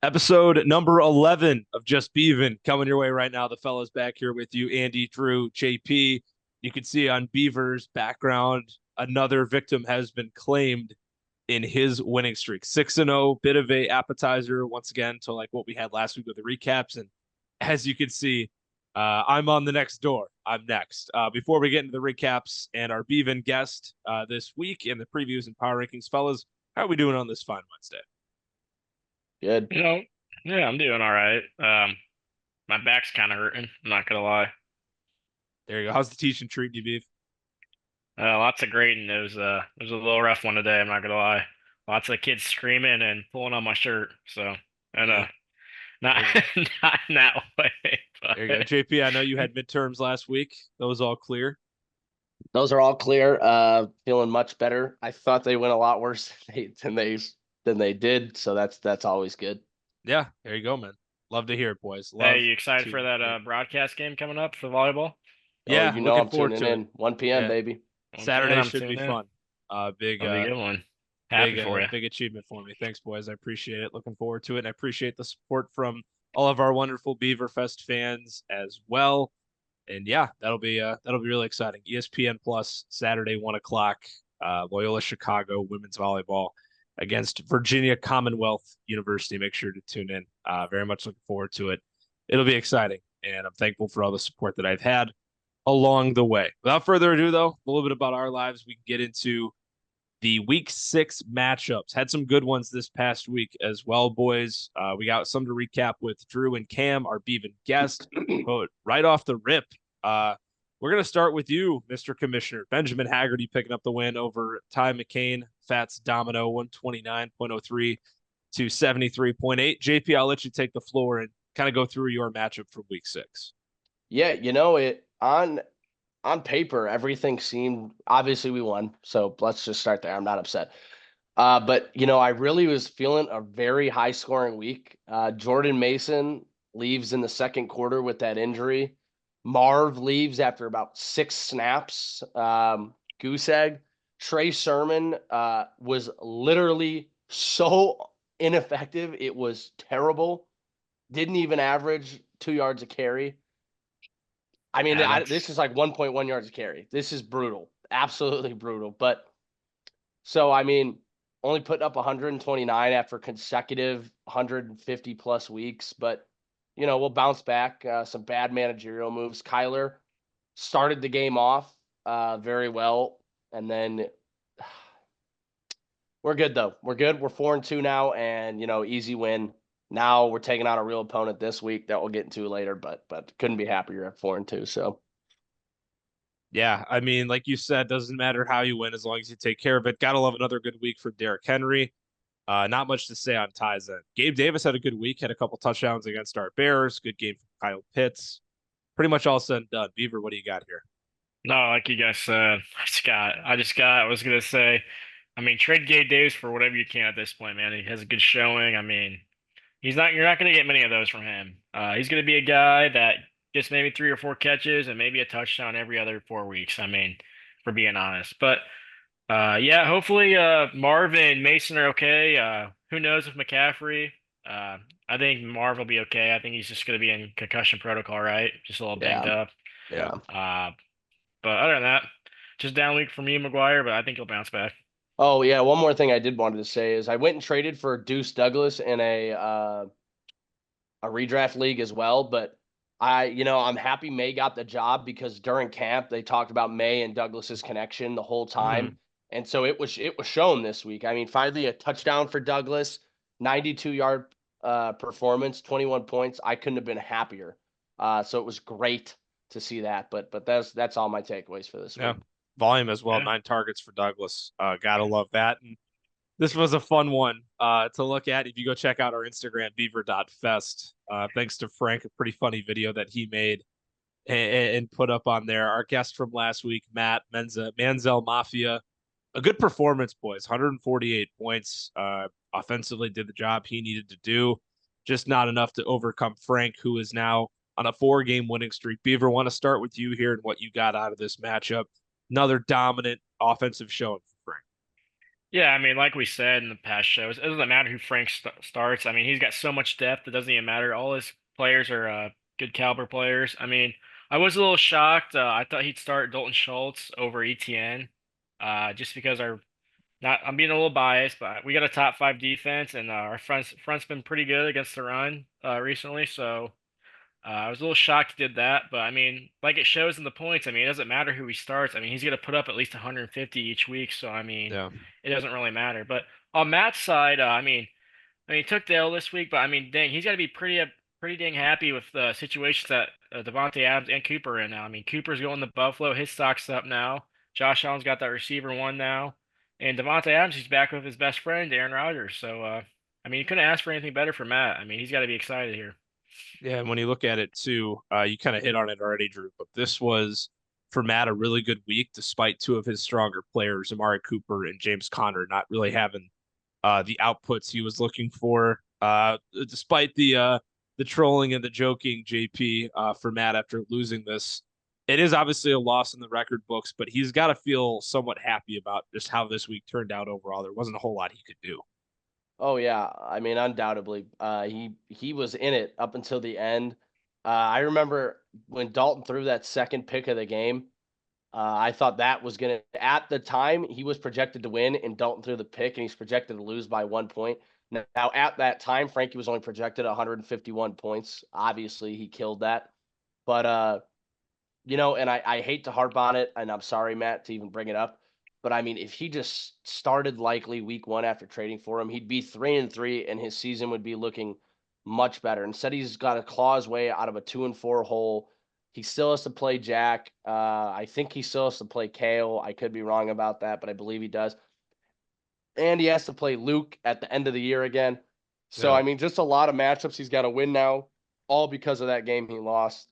Episode number 11 of Just Beavin coming your way right now. The fellas back here with you, Andy, Drew, JP. You can see on Beaver's background, another victim has been claimed in his winning streak. 6-0, bit of a appetizer once again to like what we had last week with the recaps. And as you can see, I'm on the next door. I'm next. Before we get into the recaps and our Beavin guest this week and the previews and power rankings, fellas, how are we doing on this fine Wednesday? Good. You know, yeah, I'm doing all right. My back's kind of hurting. I'm not gonna lie. There you go. How's the teaching treating you, Beef? Lots of grading. It was a little rough one today. I'm not gonna lie. Lots of kids screaming and pulling on my shirt. So, and Yeah, not there you go. not in that way, but There you go. JP, I know you had midterms last week. Those all clear. Those are all clear. Feeling much better. I thought they went a lot worse than they did, so that's always good. Yeah, there you go, man. Love to hear it, boys. hey, Love you excited for to that hear it. broadcast game coming up for volleyball? Oh, Yeah, looking I'm forward tuning to it. in 1 p.m. Yeah, baby. Okay, Saturday I'm should be tuning in. fun. Big That'll be a good one. big Happy for you. big achievement for me. Thanks, boys. I appreciate it. Looking forward to it. And I appreciate the support from all of our wonderful Beaver Fest fans as well. And yeah, that'll be really exciting. ESPN Plus Saturday, 1 o'clock, Loyola Chicago women's volleyball against Virginia Commonwealth University. Make sure to tune in. Very much looking forward to it. It'll be exciting, and I'm thankful for all the support that I've had along the way. Without further ado, though, a little bit about our lives. We can get into the week 6 matchups. Had some good ones this past week as well, boys. We got some to recap with Drew and Cam, our Beaven guest. But right off the rip, we're going to start with you, Mr. Commissioner. Benjamin Haggerty picking up the win over Ty McCain, Fats Domino, 129.03 to 73.8. JP, I'll let you take the floor and kind of go through your matchup for week 6. Yeah, it on paper everything seemed obviously we won, so let's just start there. I'm not upset. But I really was feeling a very high scoring week. Jordan Mason leaves in the second quarter with that injury. Marv leaves after about 6 snaps. Goose egg. Trey Sermon was literally so ineffective. It was terrible. Didn't even average 2 yards a carry. I mean, Yeah, this that's is like 1.1 yards a carry. This is brutal. Absolutely brutal. But so, I mean, only putting up 129 after consecutive 150 plus weeks, but we'll bounce back. Some bad managerial moves. Kyler started the game off very well, and then we're good though. We're good. We're 4-2 now, and easy win. Now we're taking on a real opponent this week that we'll get into later, but couldn't be happier at 4-2. So Yeah, I mean, like you said, doesn't matter how you win as long as you take care of it. Gotta love another good week for Derrick Henry. Not much to say on Ty's end. Gabe Davis had a good week, had a couple touchdowns against our Bears. Good game from Kyle Pitts. Pretty much all said and done. Beaver, what do you got here? no, like you guys said. I was gonna say. I mean, trade Gabe Davis for whatever you can at this point, man. He has a good showing. I mean, you're not going to get many of those from him. He's going to be a guy that gets maybe 3 or 4 catches and maybe a touchdown every other 4 weeks. I mean, for being honest. But yeah, hopefully Marv and Mason are okay. Who knows with McCaffrey? I think Marv will be okay. I think he's just going to be in concussion protocol, right? Just a little banged yeah, up. Yeah. yeah. Uh, but other than that, just down week for me, McGuire. But I think he'll bounce back. Oh yeah, one more thing I did wanted to say is I went and traded for Deuce Douglas in a redraft league as well, but I'm happy May got the job because during camp they talked about May and Douglas's connection the whole Hmm. time. And so it was shown this week. I mean, finally a touchdown for Douglas, 92-yard performance, 21 points. I couldn't have been happier. So it was great to see that. But that's all my takeaways for this Yeah. week. Volume as well. Yeah. 9 targets for Douglas. Gotta love that. And this was a fun one to look at. If you go check out our Instagram, beaver.fest, thanks to Frank, a pretty funny video that he made and put up on there. Our guest from last week, Matt Manzel Mafia, a good performance, boys. 148 points. Offensively, did the job he needed to do. Just not enough to overcome Frank, who is now on a 4-game winning streak. Beaver, want to start with you here and what you got out of this matchup. Another dominant offensive showing for Frank. Yeah, I mean, like we said in the past shows, it doesn't matter who Frank starts. I mean, he's got so much depth; it doesn't even matter. All his players are good caliber players. I mean, I was a little shocked. I thought he'd start Dalton Schultz over ETN, just because our not. I'm being a little biased, but we got a top five defense, and our front's been pretty good against the run recently. So I was a little shocked he did that, but I mean, like it shows in the points. I mean, it doesn't matter who he starts. I mean, he's going to put up at least 150 each week. So I mean, Yeah. it doesn't really matter. But on Matt's side, I mean, he took the L this week, but I mean, dang, he's got to be pretty dang happy with the situations that Devontae Adams and Cooper are in now. I mean, Cooper's going to Buffalo. His stock's up now. Josh Allen's got that receiver one now, and Devontae Adams, he's back with his best friend Aaron Rodgers. So I mean, you couldn't ask for anything better for Matt. I mean, he's got to be excited here. Yeah, and when you look at it too, you kind of hit on it already, Drew, but this was for Matt a really good week despite two of his stronger players, Amari Cooper and James Conner, not really having the outputs he was looking for. Despite the trolling and the joking, JP, for Matt after losing this, it is obviously a loss in the record books, but he's got to feel somewhat happy about just how this week turned out overall. There wasn't a whole lot he could do. Oh yeah, I mean, undoubtedly, he was in it up until the end. I remember when Dalton threw that second pick of the game. I thought that was gonna at the time he was projected to win, and Dalton threw the pick, and he's projected to lose by 1 point. Now at that time, Frankie was only projected 151 points. Obviously, he killed that, but and I hate to harp on it, and I'm sorry, Matt, to even bring it up. But I mean, if he just started likely week one after trading for him, he'd be 3-3, and his season would be looking much better. Instead, he's got to claw his way out of a 2-4 hole. He still has to play Jack. I think he still has to play Kale. I could be wrong about that, but I believe he does. And he has to play Luke at the end of the year again. So Yeah. I mean, just a lot of matchups he's got to win now, all because of that game he lost.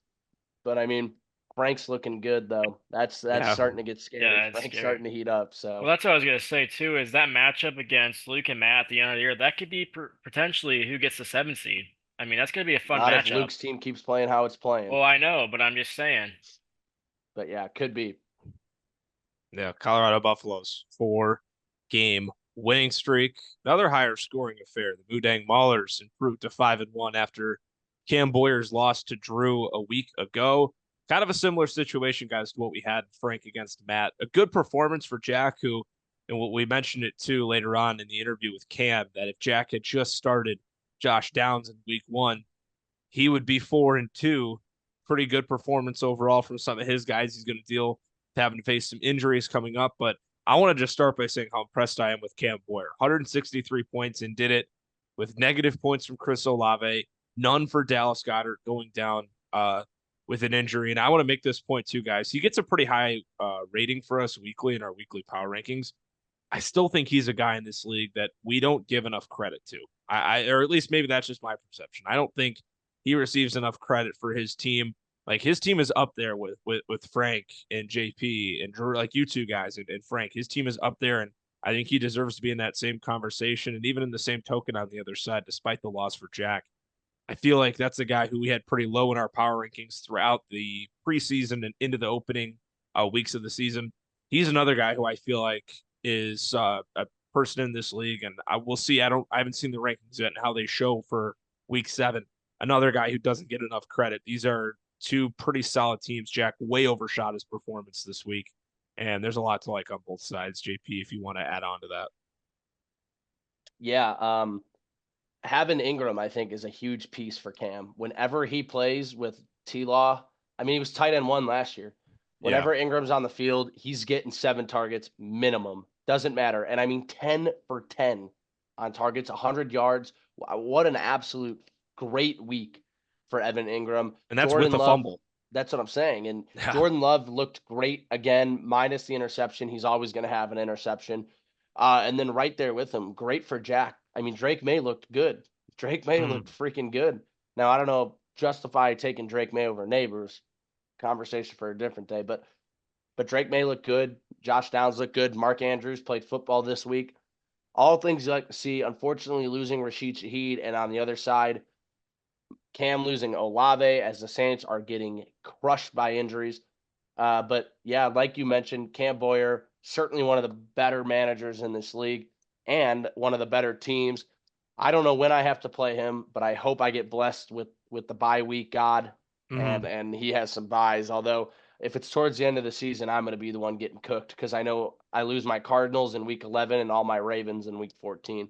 But I mean, Frank's looking good though. That's Yeah. starting to get scary. Yeah, it's Frank's scary. starting to heat up. Well, So that's what I was gonna say too. Is that matchup against Luke and Matt at the end of the year? That could be potentially who gets the 7th seed. I mean, that's gonna be a fun not if matchup. Luke's team keeps playing how it's playing. Well, I know, but I'm just saying. But yeah, could be. Yeah, Colorado Buffaloes 4-game winning streak. Another higher scoring affair. The Mudang Maulers improved to 5-1 after Cam Boyer's loss to Drew a week ago. Kind of a similar situation, guys, to what we had Frank against Matt. A good performance for Jack, who, and what we mentioned it too later on in the interview with Cam, that if Jack had just started Josh Downs in week one, he would be 4-2. Pretty good performance overall from some of his guys. He's going to deal with having to face some injuries coming up, but I want to just start by saying how impressed I am with Cam Boyer. 163 points and did it with negative points from Chris Olave, none for Dallas Goedert going down with an injury. And I want to make this point too, guys. He gets a pretty high rating for us weekly in our weekly power rankings. I still think he's a guy in this league that we don't give enough credit to. Or at least maybe that's just my perception. I don't think he receives enough credit for his team. Like his team is up there with Frank and JP and Drew, like you two guys and Frank. His team is up there, and I think he deserves to be in that same conversation and even in the same token on the other side, despite the loss for Jack. I feel like that's a guy who we had pretty low in our power rankings throughout the preseason and into the opening weeks of the season. He's another guy who I feel like is a person in this league, and I will see. I haven't seen the rankings yet and how they show for week 7. Another guy who doesn't get enough credit. These are two pretty solid teams. Jack way overshot his performance this week, and there's a lot to like on both sides. JP, if you want to add on to that. Yeah, having Ingram, I think, is a huge piece for Cam. Whenever he plays with T Law, I mean, he was tight end 1 last year. Yeah, Whenever Ingram's on the field, he's getting 7 targets minimum. Doesn't matter. And I mean, 10 for 10 on targets, 100 yards. What an absolute great week for Evan Ingram. and that's with Jordan the Love, fumble. that's what I'm saying. And Yeah, Jordan Love looked great again, minus the interception. He's always going to have an interception. And then right there with him, great for Jack. I mean, Drake May looked good. Drake May mm, looked freaking good. Now, I don't know, justify taking Drake May over Neighbors. Conversation for a different day, but Drake May looked good. Josh Downs looked good. Mark Andrews played football this week. All things you like to see. Unfortunately, losing Rashid Shaheed, and on the other side, Cam losing Olave as the Saints are getting crushed by injuries. But yeah, like you mentioned, Cam Boyer certainly one of the better managers in this league and one of the better teams. I don't know when I have to play him, but I hope I get blessed with the bye week god, Mhm. and he has some buys. Although if it's towards the end of the season, I'm going to be the one getting cooked because I know I lose my Cardinals in week 11 and all my Ravens in week 14.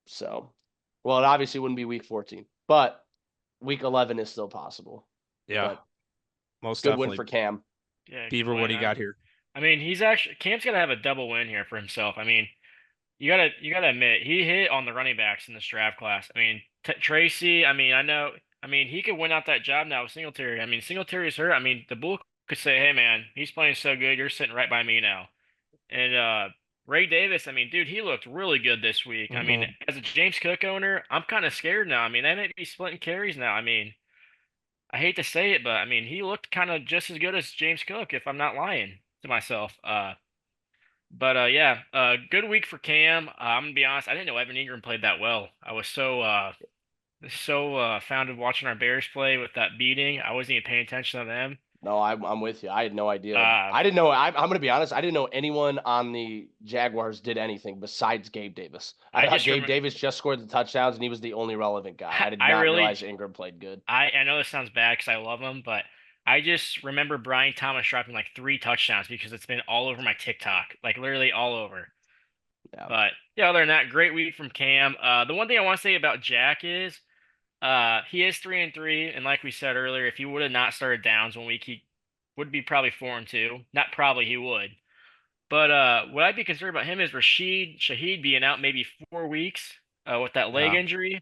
So, well, it obviously wouldn't be week 14, but week 11 is still possible. Yeah, But most good win definitely. for Cam. Yeah, good Beaver, what do win. you got here? I mean, Cam's got to have a double win here for himself. I mean, you gotta admit he hit on the running backs in this draft class. I mean, Tracy. I mean, I know. I mean, he could win out that job now with Singletary. I mean, Singletary's hurt. I mean, the Bull could say, "Hey, man, he's playing so good. You're sitting right by me now." And Ray Davis. I mean, dude, he looked really good this week. I mean, Mhm. as a James Cook owner, I'm kind of scared now. I mean, they might be splitting carries now. I mean, I hate to say it, but I mean, he looked kind of just as good as James Cook, if I'm not lying to myself. But yeah, good week for Cam. I'm gonna be honest, I didn't know Evan Ingram played that well. I was so founded watching our Bears play with that beating. I wasn't even paying attention to them. No, I'm with you. I had no idea. Uh, I didn't know. I'm going to be honest. I didn't know anyone on the Jaguars did anything besides Gabe Davis. I I thought just Gabe remember, Davis just scored the touchdowns and he was the only relevant guy. I did I not really, realize Ingram played good. I know this sounds bad because I love him, but I just remember Brian Thomas dropping like 3 touchdowns because it's been all over my TikTok, like literally all over. Yeah. But yeah, other than that, great week from Cam. The one thing I want to say about Jack is he is 3-3, and like we said earlier, if he would have not started Downs 1 week, he would be probably 4-2. Not probably, he would. But what I'd be concerned about him is Rashid Shaheed being out maybe 4 weeks with that leg Yeah. injury.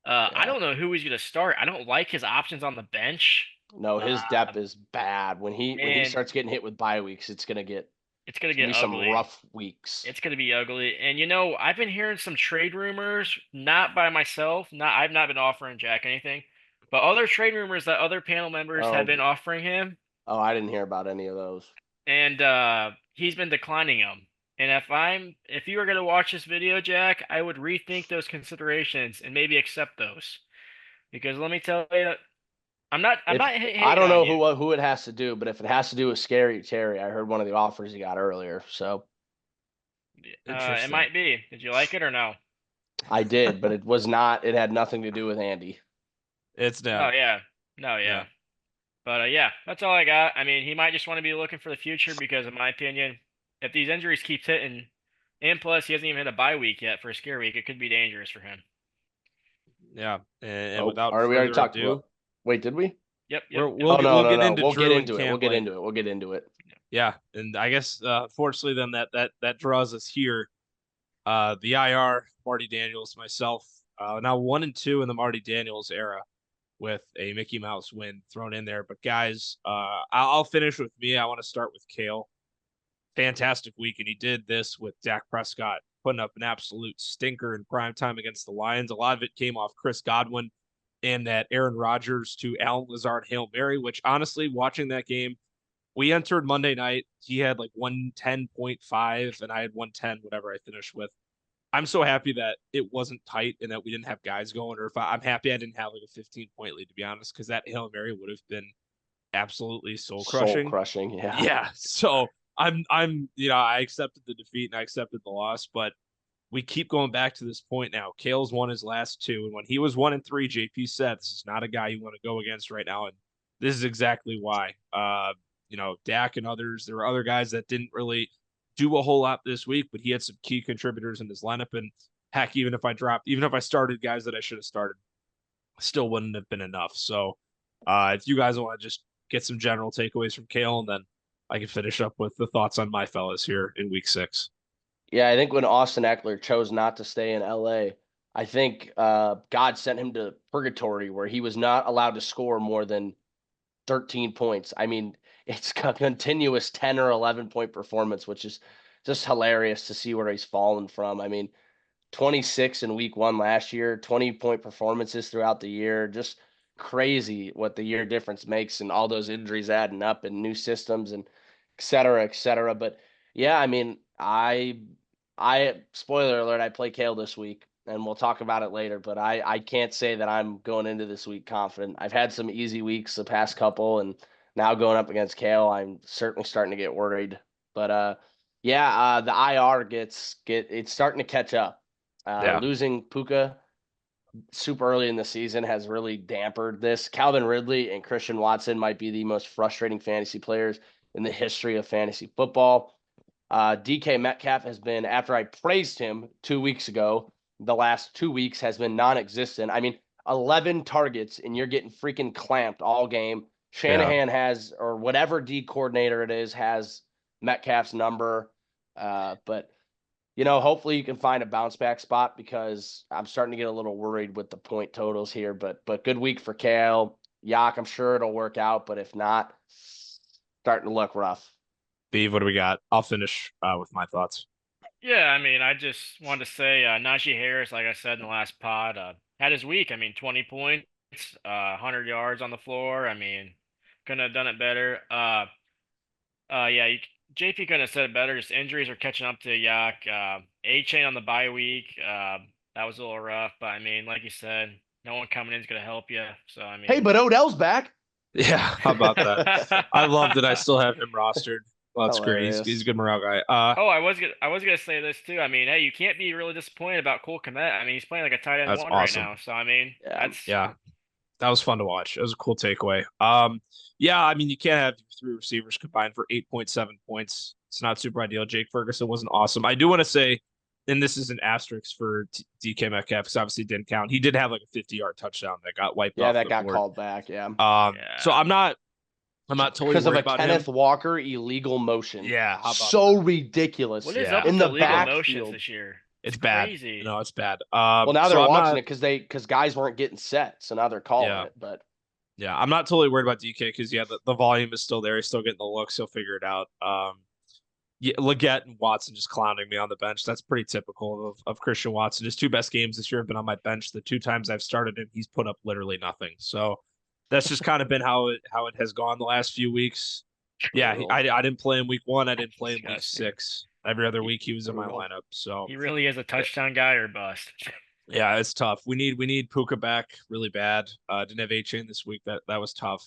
I Yeah. don't know who he's gonna start. I don't like his options on the bench. No, his Uh, depth is bad. When he and starts getting hit with bye weeks, it's gonna it's gonna get be some ugly. rough weeks. It's gonna be ugly. And I've been hearing some trade rumors, not by myself. I've not been offering Jack anything, but other trade rumors that other panel members have Oh, been offering him, I didn't hear about any of those. and he's been declining them. And if you were gonna watch this video, Jack, I would rethink those considerations and maybe accept those. Because let me tell you, I'm If not I hating don't on know you. who it has to do, but if it has to do with Scary Terry, I heard one of the offers he got earlier. So It Interesting. might be. Did you like it or no? I did, but it was not. It had nothing to do with Andy. It's Oh not. yeah. No, Yeah. yeah. But yeah, that's all I got. I mean, he might just want to be looking for the future because, in my opinion, if these injuries keeps hitting, and plus he hasn't even hit a bye week yet for a scare week, it could be dangerous for him. Yeah. And Oh, without we already further talked ado, about. Wait, did we? Yep, yep, we're yep. we'll Oh get no, we'll no, get no. into We'll get Drew and into it. We'll Cam get later. into it. We'll get into it. Yeah, and I guess fortunately then that draws us here. The IR, Marty Daniels, myself, now 1-2 in the Marty Daniels era with a Mickey Mouse win thrown in there. But guys, I'll finish with me. I want to start with Kale. Fantastic week, and he did this with Dak Prescott putting up an absolute stinker in prime time against the Lions. A lot of it came off Chris Godwin and that Aaron Rodgers to Alan Lazard Hail Mary, which honestly, watching that game, we entered Monday night. He had like 110.5, and I had 110, whatever I finished with. I'm so happy that it wasn't tight and that we didn't have guys going, or if I'm happy I didn't have like a 15-point lead, to be honest, because that Hail Mary would have been absolutely soul Soul crushing. crushing. Yeah. Yeah. So I accepted the defeat and I accepted the loss, but we keep going back to this point now. Kale's won his last two, and when he was 1-3, JP said this is not a guy you want to go against right now, and this is exactly why. Dak and others, there were other guys that didn't really do a whole lot this week, but he had some key contributors in his lineup. And heck, even if I started guys that I should have started, still wouldn't have been enough. So if you guys want to just get some general takeaways from Kale, and then I can finish up with the thoughts on my fellas here in week 6. Yeah, I think when Austin Eckler chose not to stay in LA, I think God sent him to purgatory where he was not allowed to score more than 13 points. I mean, it's a continuous 10 or 11 point performance, which is just hilarious to see where he's fallen from. I mean, 26 in week 1 last year, 20-point performances throughout the year, just crazy what the year difference makes and all those injuries adding up and new systems and et cetera, et cetera. But yeah, I mean, I spoiler alert, I play Kale this week and we'll talk about it later, but I can't say that I'm going into this week confident. I've had some easy weeks the past couple, and now going up against Kale, I'm certainly starting to get worried. But Yeah, the IR it's starting to catch up. Yeah. Losing Puka super early in the season has really dampered this. Calvin Ridley and Christian Watson might be the most frustrating fantasy players in the history of fantasy football. DK Metcalf has been, after I praised him 2 weeks ago, the last 2 weeks has been non-existent. I mean, 11 targets and you're getting freaking clamped all game. Shanahan has, or whatever D coordinator it is, has Metcalf's number. But hopefully you can find a bounce back spot because I'm starting to get a little worried with the point totals here. But good week for Kale. Yak, I'm sure it'll work out, but if not, starting to look rough. Beav, what do we got? I'll finish with my thoughts. Yeah, I mean, I just wanted to say Najee Harris, like I said in the last pod, had his week. I mean, 20 points, 100 yards on the floor. I mean, couldn't have done it better. Yeah, JP couldn't have said it better. Just injuries are catching up to Yak. A-Chain on the bye week. That was a little rough, but I mean, like you said, no one coming in is going to help you. So, I mean. Hey, but Odell's back. Yeah, how about that? I love that I still have him rostered. Well, that's great. He's a good morale guy. Oh, I was gonna say this too. I mean, hey, you can't be really disappointed about Cole Kmet. I mean, he's playing like a tight end That's one awesome. right now. So I mean, yeah, that was fun to watch. It was a cool takeaway. Yeah, I mean, you can't have three receivers combined for 8.7 points. It's not super ideal. Jake Ferguson wasn't awesome. I do want to say, and this is an asterisk for DK Metcalf because obviously it didn't count. He did have like a 50-yard touchdown that got wiped off. Yeah, that got board. called back. Yeah. So I'm not totally because of worried a about Kenneth him. Walker illegal motion. Yeah, how about so that? Ridiculous. What is up in with the illegal motions this year? It's crazy. bad. No, it's bad. Well, now they're watching it because guys weren't getting set, so now they're calling it. But yeah, I'm not totally worried about DK because the volume is still there. He's still getting the looks. He'll figure it out. Yeah, Leggett and Watson just clowning me on the bench. That's pretty typical of Christian Watson. His two best games this year have been on my bench. The two times I've started him, he's put up literally nothing. So that's just kind of been how it has gone the last few weeks. Yeah, I didn't play him week 1. I didn't play him week 6. Every other week he was in my lineup. So he really is a touchdown guy or bust. Yeah, it's tough. We need Puka back really bad. Didn't have A-Chain this week. That was tough.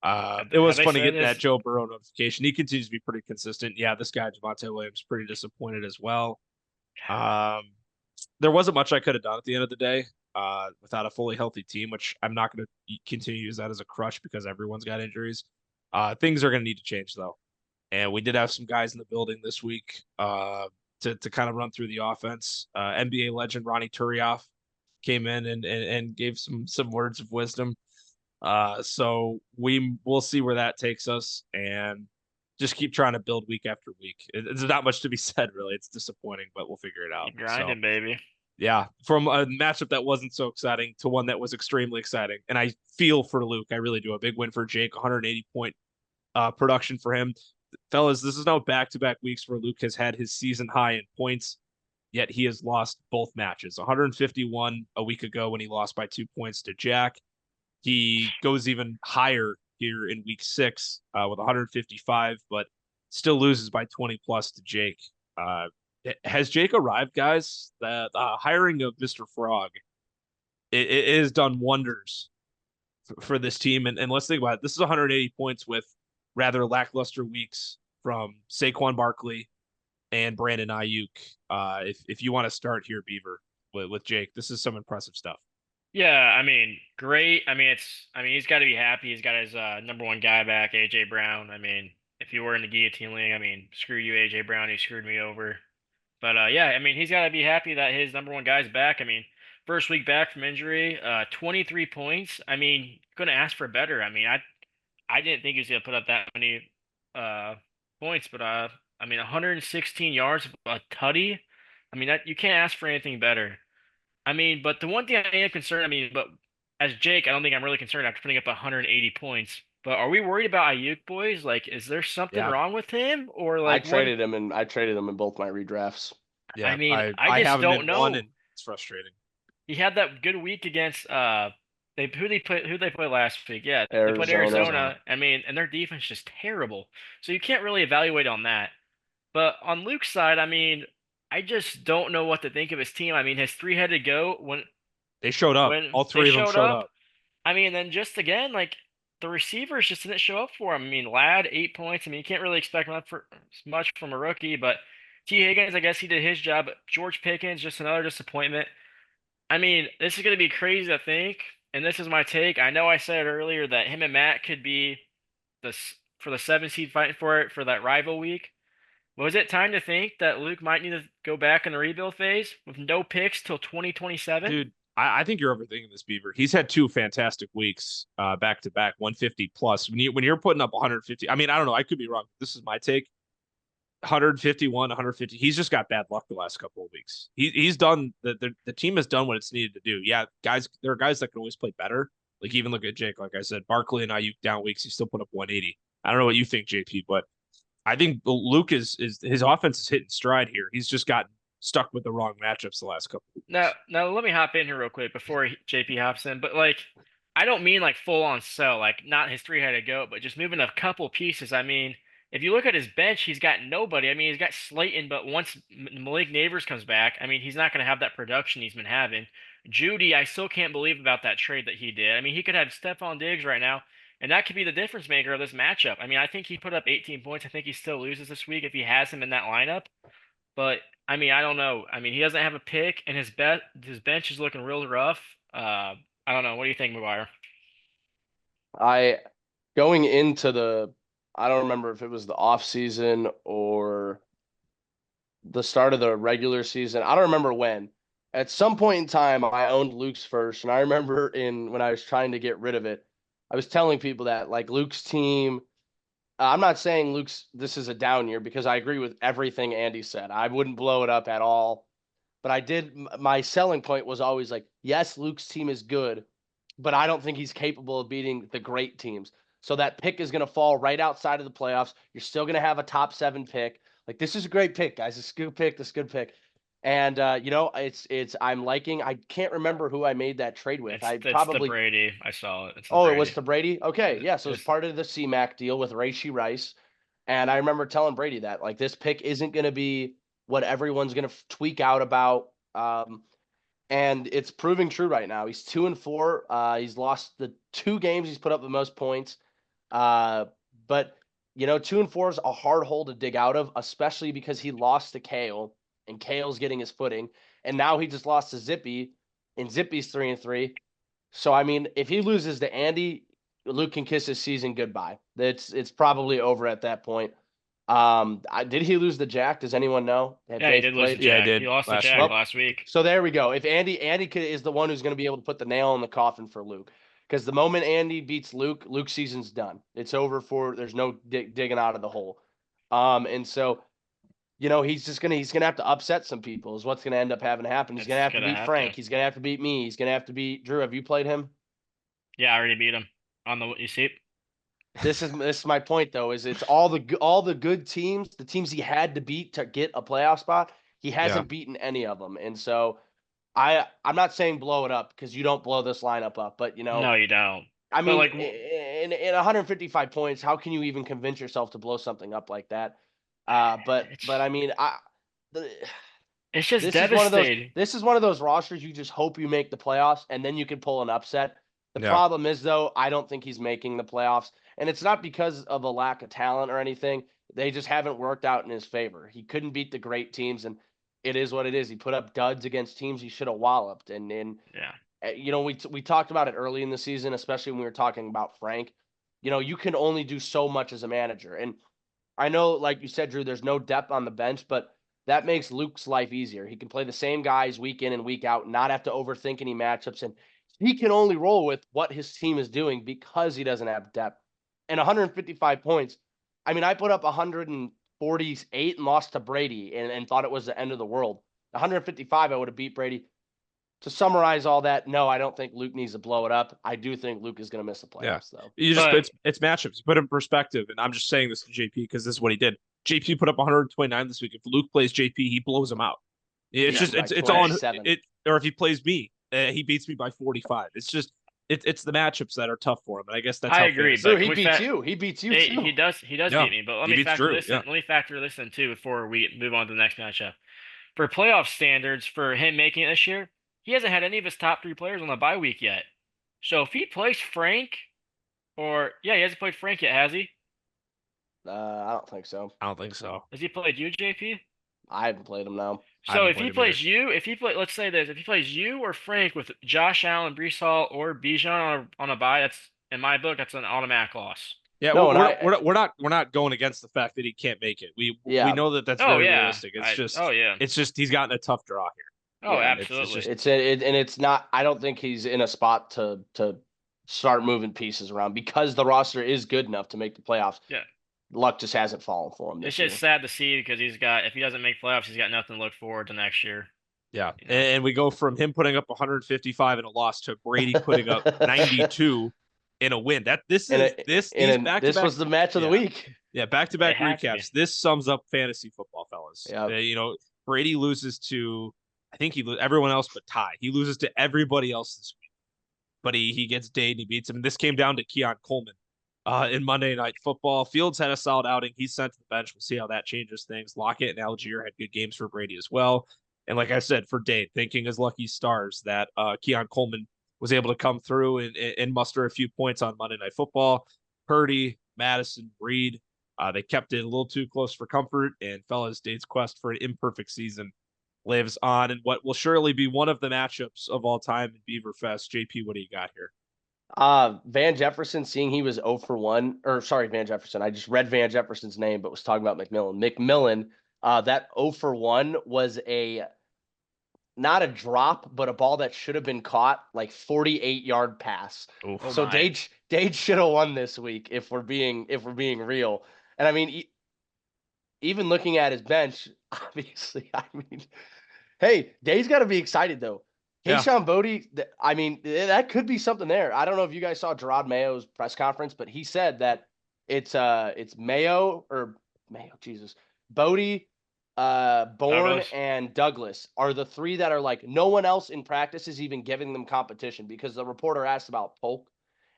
It was fun to get that Joe Burrow notification. He continues to be pretty consistent. Yeah, this guy Javonte Williams pretty disappointed as well. There wasn't much I could have done at the end of the day without a fully healthy team, which I'm not going to continue to use that as a crutch because everyone's got injuries. Things are going to need to change though, and we did have some guys in the building this week to kind of run through the offense. NBA legend Ronnie Turioff came in and gave some words of wisdom. So we'll see where that takes us and just keep trying to build week after week. It's not much to be said, really. It's disappointing, but we'll figure it out. Keep grinding, baby. Yeah, from a matchup that wasn't so exciting to one that was extremely exciting. And I feel for Luke. I really do. A big win for Jake, 180-point production for him. Fellas, this is now back-to-back weeks where Luke has had his season high in points, yet he has lost both matches. 151 a week ago when he lost by 2 points to Jack. He goes even higher here in week 6 with 155, but still loses by 20 plus to Jake. Has Jake arrived, guys? The hiring of Mr. Frog, it has done wonders for this team. And let's think about it. This is 180 points with rather lackluster weeks from Saquon Barkley and Brandon Ayuk. If you want to start here, Beaver, with Jake, this is some impressive stuff. Yeah, I mean, great. I mean, he's got to be happy. He's got his number one guy back, AJ Brown. I mean, if you were in the guillotine league, I mean, screw you, AJ Brown. You screwed me over. But yeah, I mean, he's got to be happy that his number one guy's back. I mean, first week back from injury, 23 points. I mean, couldn't ask for better. I mean, I didn't think he was gonna put up that many points, but I mean, 116 yards, a tutty. I mean, that you can't ask for anything better. I mean, but the one thing I am concerned, I mean, but as Jake, I don't think I'm really concerned after putting up 180 points. But are we worried about Ayuk, boys? Like, is there something wrong with him, or like I traded him in both my redrafts. Yeah, I mean, I just don't know. And it's frustrating. He had that good week against who they play last week? Yeah, Arizona. They played Arizona. I mean, and their defense is just terrible. So you can't really evaluate on that. But on Luke's side, I mean, I just don't know what to think of his team. I mean, his three-headed goat when they showed up, all three of them showed up. I mean, then just again, like the receivers just didn't show up for him. I mean, Ladd, 8 points. I mean, you can't really expect much from a rookie, but T. Higgins, I guess he did his job. But George Pickens, just another disappointment. I mean, this is going to be crazy to think, and this is my take. I know I said earlier that him and Matt could be for the 7 seed fighting for it for that rival week. Was it time to think that Luke might need to go back in the rebuild phase with no picks till 2027? Dude, I think you're overthinking this, Beaver. He's had 2 fantastic weeks back to back, 150 plus. When you're putting up 150, I mean, I don't know, I could be wrong. This is my take. 151, 150. He's just got bad luck the last couple of weeks. He's done the team has done what it's needed to do. Yeah, guys, there are guys that can always play better. Like even look at Jake. Like I said, Barkley and Ayuk down weeks, he still put up 180. I don't know what you think, JP, but I think Luke is his offense is hitting stride here. He's just gotten stuck with the wrong matchups the last couple of weeks. Now let me hop in here real quick before JP hops in. But like, I don't mean like full on sell, like not his three-headed goat, but just moving a couple pieces. I mean, if you look at his bench, he's got nobody. I mean, he's got Slayton, but once Malik Neighbors comes back, I mean, he's not going to have that production he's been having. Judy, I still can't believe about that trade that he did. I mean, he could have Stephon Diggs right now, and that could be the difference maker of this matchup. I mean, I think he put up 18 points. I think he still loses this week if he has him in that lineup. But I mean, I don't know. I mean, he doesn't have a pick, and his bench is looking real rough. I don't know. What do you think, McGuire? I going into the I don't remember if it was the off season or the start of the regular season. I don't remember when. At some point in time, I owned Luke's first, and I remember when I was trying to get rid of it, I was telling people that like Luke's team. I'm not saying this is a down year because I agree with everything Andy said. I wouldn't blow it up at all, but I did. My selling point was always like, yes, Luke's team is good, but I don't think he's capable of beating the great teams. So that pick is going to fall right outside of the playoffs. You're still going to have a top 7 pick. Like this is a great pick, guys. This is a good pick. This is a good pick. And I'm liking. I can't remember who I made that trade with. It's the Brady. I saw it. It was to Brady. Okay, yeah. So it's part of the CMAC deal with Rashee Rice, and I remember telling Brady that like this pick isn't going to be what everyone's going to tweak out about. And it's proving true right now. He's 2-4. He's lost the 2 games he's put up the most points. But 2-4 is a hard hole to dig out of, especially because he lost to Kale, and Kale's getting his footing, and now he just lost to Zippy, and Zippy's 3-3. So I mean, if he loses to Andy, Luke can kiss his season goodbye. It's probably over at that point. Did he lose the Jack? Does anyone know? Yeah, he did lose the Jack. Yeah, he did. He lost the Jack last week. So there we go. If Andy is the one who's going to be able to put the nail in the coffin for Luke, because the moment Andy beats Luke, Luke's season's done. It's over there's no digging out of the hole. And so, he's gonna have to upset some people. Is what's gonna end up having to happen. He's gonna have to beat Frank. He's gonna have to beat me. He's gonna have to beat Drew. Have you played him? Yeah, I already beat him on the. You see. This is my point though. Is it's all the good teams, the teams he had to beat to get a playoff spot. He hasn't beaten any of them, and so I'm not saying blow it up because you don't blow this lineup up, but no, you don't. I mean, like in 155 points, how can you even convince yourself to blow something up like that? But I mean, it's just devastating. This is one of those rosters you just hope you make the playoffs, and then you can pull an upset. The problem is, though, I don't think he's making the playoffs, and it's not because of a lack of talent or anything. They just haven't worked out in his favor. He couldn't beat the great teams, and it is what it is. He put up duds against teams he should have walloped, and we talked about it early in the season, especially when we were talking about Frank. You can only do so much as a manager, and I know, like you said, Drew, there's no depth on the bench, but that makes Luke's life easier. He can play the same guys week in and week out, not have to overthink any matchups, and he can only roll with what his team is doing because he doesn't have depth. And 155 points, I mean, I put up 148 and lost to Brady and thought it was the end of the world. 155, I would have beat Brady. To summarize all that, no, I don't think Luke needs to blow it up. I do think Luke is going to miss the playoffs, though. It's matchups. You put it in perspective, and I'm just saying this to JP because this is what he did. JP put up 129 this week. If Luke plays JP, he blows him out. It's all it. Or if he plays me, he beats me by 45. It's just it's the matchups that are tough for him, and I guess that's. I agree. But he beats you. He beats you too. He does beat me. But let me factor this in. Let me factor this in too before we move on to the next matchup. For playoff standards, for him making it this year, he hasn't had any of his top 3 players on the bye week yet. So if he plays Frank Or yeah, he hasn't played Frank yet, has he? I don't think so. I don't think so. Has he played you, JP? I haven't played him now. I So haven't if he played him either. plays you, let's say this, if he plays you or Frank with Josh Allen, Brees Hall, or Bijan on a bye, that's in my book, that's an automatic loss. Yeah, No, and we're not going against the fact that he can't make it. We Yeah. know that that's Oh very yeah, realistic. oh yeah, It's just he's gotten a tough draw here. oh Yeah, absolutely. and it's not. I don't think he's in a spot to start moving pieces around because the roster is good enough to make the playoffs. Yeah. Luck just hasn't fallen for him It's this year. just sad to see because if he doesn't make playoffs, he's got nothing to look forward to next year. Yeah, You know? and we go from him putting up 155 in a loss to Brady putting up 92 in a win. This was the match of the week. Yeah, back-to-back It had to recaps. This sums up fantasy football, fellas. Yeah. Brady loses to, I think everyone else but Ty. He loses to everybody else this week, but he gets Dade and he beats him. And this came down to Keon Coleman in Monday Night Football. Fields had a solid outing. He's sent to the bench. We'll see how that changes things. Lockett and Algier had good games for Brady as well. And like I said, for Dade, thanking his lucky stars that Keon Coleman was able to come through and muster a few points on Monday Night Football. Purdy, Madison, Reed, they kept it a little too close for comfort. And fellas, Dade's quest for an imperfect season lives on in what will surely be one of the matchups of all time in Beaver Fest. JP, what do you got here? Van Jefferson, seeing he was 0 for 1, or sorry, Van Jefferson. I just read Van Jefferson's name, but was talking about McMillan. McMillan, that 0 for 1 was not a drop, but a ball that should have been caught, like 48-yard pass. Oh, so Dade should have won this week if we're being real. And I mean, even looking at his bench, obviously, hey, Dade's got to be excited though. Kayshon Bodie, I mean, that could be something there. I don't know if you guys saw Gerard Mayo's press conference, but he said that it's Bodie, Bourne, and Douglas are the three that are like, no one else in practice is even giving them competition, because the reporter asked about Polk,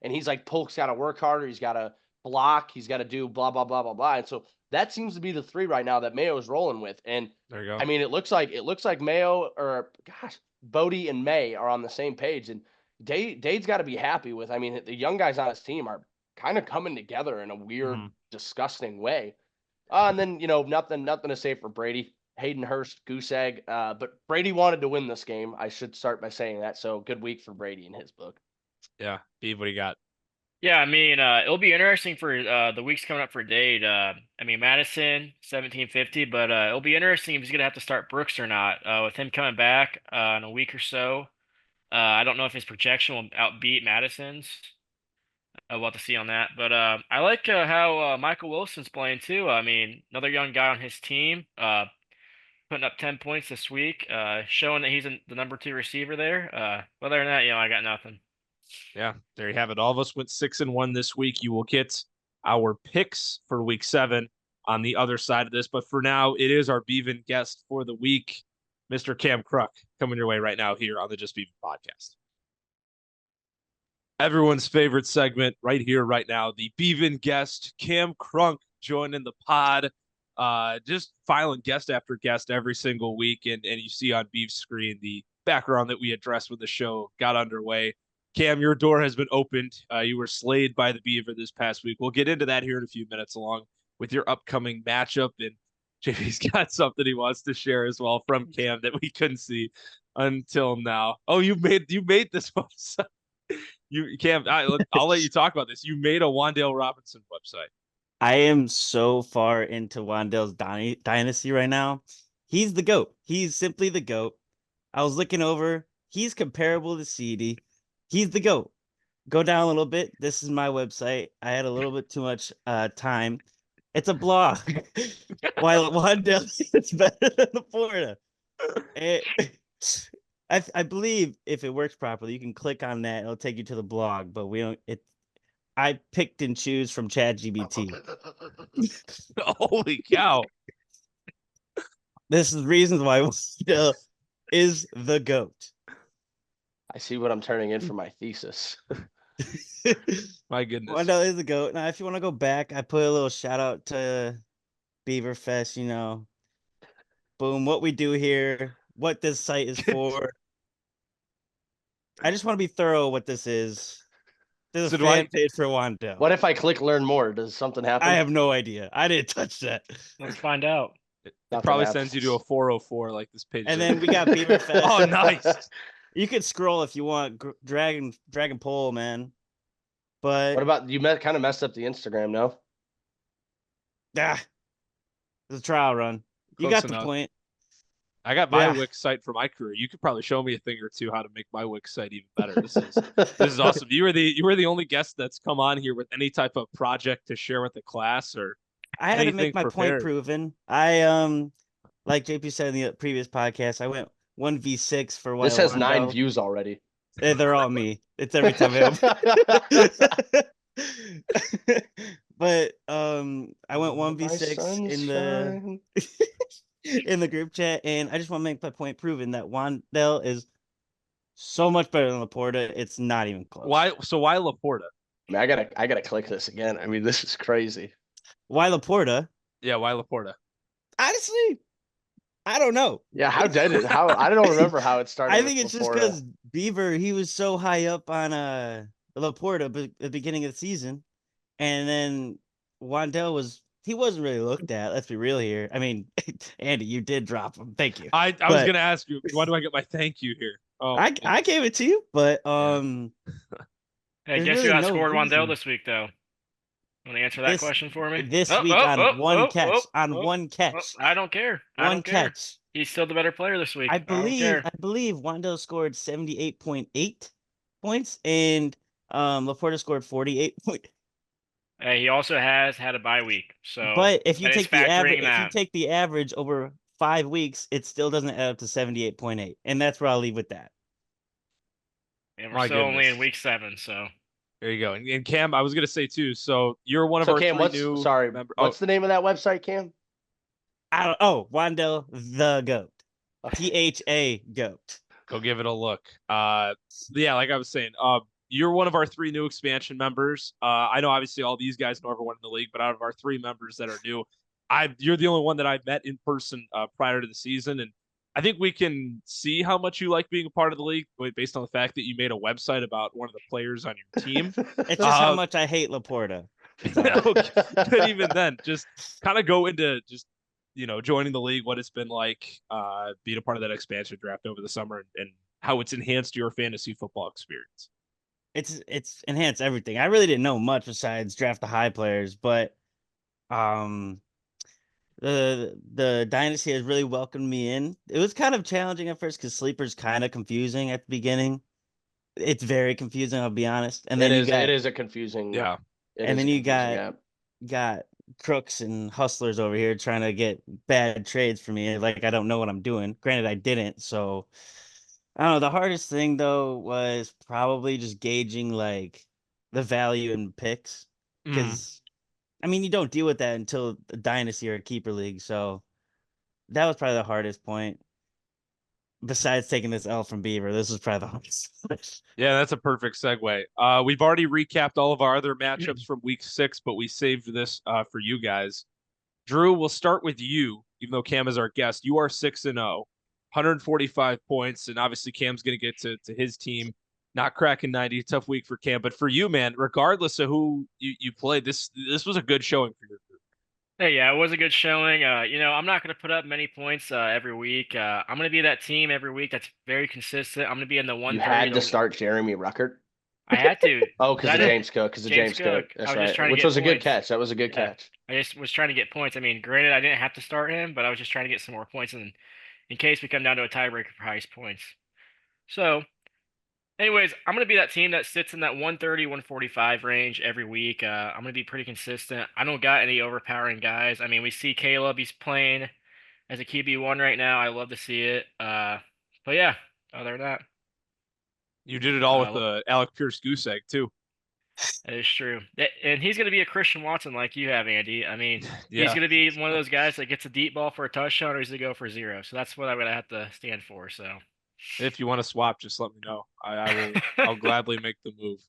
and he's like, Polk's got to work harder. He's got to block. He's got to do blah, blah, blah, blah, blah. And so that seems to be the three right now that Mayo is rolling with. And there you go. I mean, it looks like Mayo, or gosh, Bodie and May are on the same page. And Dade's got to be happy with, I mean, the young guys on his team are kind of coming together in a weird, disgusting way. And then, nothing to say for Brady. Hayden Hurst, goose egg. But Brady wanted to win this game. I should start by saying that. So good week for Brady in his book. Yeah. Steve, what do you got? Yeah, I mean, it'll be interesting for the weeks coming up for Dade. I mean, Madison, 1750, but it'll be interesting if he's going to have to start Brooks or not. With him coming back in a week or so, I don't know if his projection will outbeat Madison's. We'll have to see on that. But I like how Michael Wilson's playing too. I mean, another young guy on his team, putting up 10 points this week, showing that he's the number 2 receiver there. Other than that, I got nothing. Yeah, there you have it. All of us went 6-1 this week. You will get our picks for week 7 on the other side of this. But for now, it is our Beavin guest for the week, Mr. Cam Kruk, coming your way right now here on the Just Beavin podcast. Everyone's favorite segment right here, right now, the Beavin guest, Cam Kruk, joining the pod. Just filing guest after guest every single week. And you see on Beav's screen the background that we addressed when the show got underway. Cam, your door has been opened. You were slayed by the Beaver this past week. We'll get into that here in a few minutes, along with your upcoming matchup. And JP's got something he wants to share as well from Cam that we couldn't see until now. Oh, you made this website. Cam, I'll let you talk about this. You made a Wan'Dale Robinson website. I am so far into Wan'Dale's dynasty right now. He's the GOAT. He's simply the GOAT. I was looking over. He's comparable to CD. He's the GOAT. Go down a little bit. This is my website. I had a little bit too much time. It's a blog. While Wan'Dale is better than the Florida. I believe if it works properly, you can click on that. It'll take you to the blog. But we don't. I picked and choose from ChatGPT. Holy cow! This is reasons why Wan'Dale is the GOAT. I see what I'm turning in for my thesis. My goodness. Wan'Dale is the GOAT. Now, if you want to go back, I put a little shout out to Beaver Fest, Boom, what we do here, what this site is for. I just want to be thorough what this is. There's So a do I- fan page for Wan'Dale. What if I click learn more? Does something happen? I have no idea. I didn't touch that. Let's find out. It Nothing probably happens. sends you to a 404 like this page. And does. then we got Beaver Fest. Oh, nice. You could scroll if you want. Dragon poll, man. But What about you? Kind of messed up the Instagram, no? it's a trial run. You Close got the enough. point. I got my Yeah. Wix site for my career. You could probably show me a thing or two how to make my Wix site even better. This is awesome. You were the only guest that's come on here with any type of project to share with the class or I had to anything make my point prepared. proven. I like JP said in the previous podcast, I went 1v6 for This has Wan'Dale. 9 views already. They're all me. It's every time I open. But I went 1v6 in the in the group chat, and I just want to make my point proven that Wan'Dale is so much better than Laporta. It's not even close. Why? So why Laporta? I mean, I gotta click this again. I mean, this is crazy. Why Laporta? Yeah, why Laporta? Honestly, I don't know. Yeah, how did it? How I don't remember how it started. I with think it's just Laporta. because Beaver, he was so high up on Laporta at the beginning of the season, and then Wan'Dale he wasn't really looked at. Let's be real here. I mean, Andy, you did drop him. Thank you. I was But- gonna ask you, why do I get my thank you here? Oh, I gave it to you, but Hey, There's guess really who no outscored Wan'Dale reason. this week, though? Want to answer that This- question for me? this Oh, week oh, on oh, one oh, catch, oh, on oh, one oh, catch, I don't care. I one don't care. catch. He's still the better player this week. I don't believe care. Wan'Dale scored 78.8 points, and Laporta scored 48 points. Hey, he also has had a bye week, so. But if you that is take the average, factoring that. over 5 weeks, it still doesn't add up to 78.8, and that's where I'll leave with that. And My we're still only in goodness. week 7, so. there you go. And Cam, I was gonna say too. So you're one of So our Cam, three new members. what's the name of that website, Cam? I don't. Oh, Wan'Dale the goat. Okay. THA goat. Go give it a look. Yeah, like I was saying, you're one of our 3 new expansion members. I know obviously all these guys know everyone in the league, but out of our 3 members that are new, you're the only one that I met in person prior to the season, and I think we can see how much you like being a part of the league based on the fact that you made a website about one of the players on your team. It's just how much I hate Laporta. Okay. But even then, just kind of go into just joining the league, what it's been like being a part of that expansion draft over the summer, and how it's enhanced your fantasy football experience. It's enhanced everything. I really didn't know much besides draft the high players, but the dynasty has really welcomed me in. It was kind of challenging at first because sleeper's kind of confusing at the beginning. It's very confusing, I'll be honest. And then it is a confusing. Yeah. it is a confusing app. got crooks and hustlers over here trying to get bad trades for me. Like I don't know what I'm doing. Granted, I didn't. So I don't know. The hardest thing though was probably just gauging like the value in picks because I mean you don't deal with that until a dynasty or a keeper league. So that was probably the hardest point. Besides taking this L from Beaver, this was probably the hardest. Yeah, that's a perfect segue. We've already recapped all of our other matchups from week 6, but we saved this for you guys. Drew, we'll start with you, even though Cam is our guest. You are 6-0, 145 points, and obviously Cam's going to get to his team. Not cracking 90, tough week for Cam. But for you, man, regardless of who you played, this was a good showing for your group. Hey, yeah, it was a good showing. I'm not going to put up many points every week. I'm going to be that team every week that's very consistent. I'm going to be in the You 130. had to start Jeremy Ruckert. I had to. Oh, because of James Cook. Because of James James Cook. Cook. That's I was just right. trying to Which get was a good points. catch. That was a good Yeah. catch. I just was trying to get points. I mean, granted, I didn't have to start him, but I was just trying to get some more points in case we come down to a tiebreaker for highest points. So, anyways, I'm going to be that team that sits in that 130, 145 range every week. I'm going to be pretty consistent. I don't got any overpowering guys. I mean, we see Caleb. He's playing as a QB1 right now. I love to see it. But yeah, other than that, You did it all with the Alec Pierce goose egg, too. that is true. And he's going to be a Christian Watson like you have, Andy. I mean, Yeah. he's going to be one of those guys that gets a deep ball for a touchdown or he's going to go for 0. So that's what I'm going to have to stand for. So If you want to swap, just let me know. I'll gladly make the move.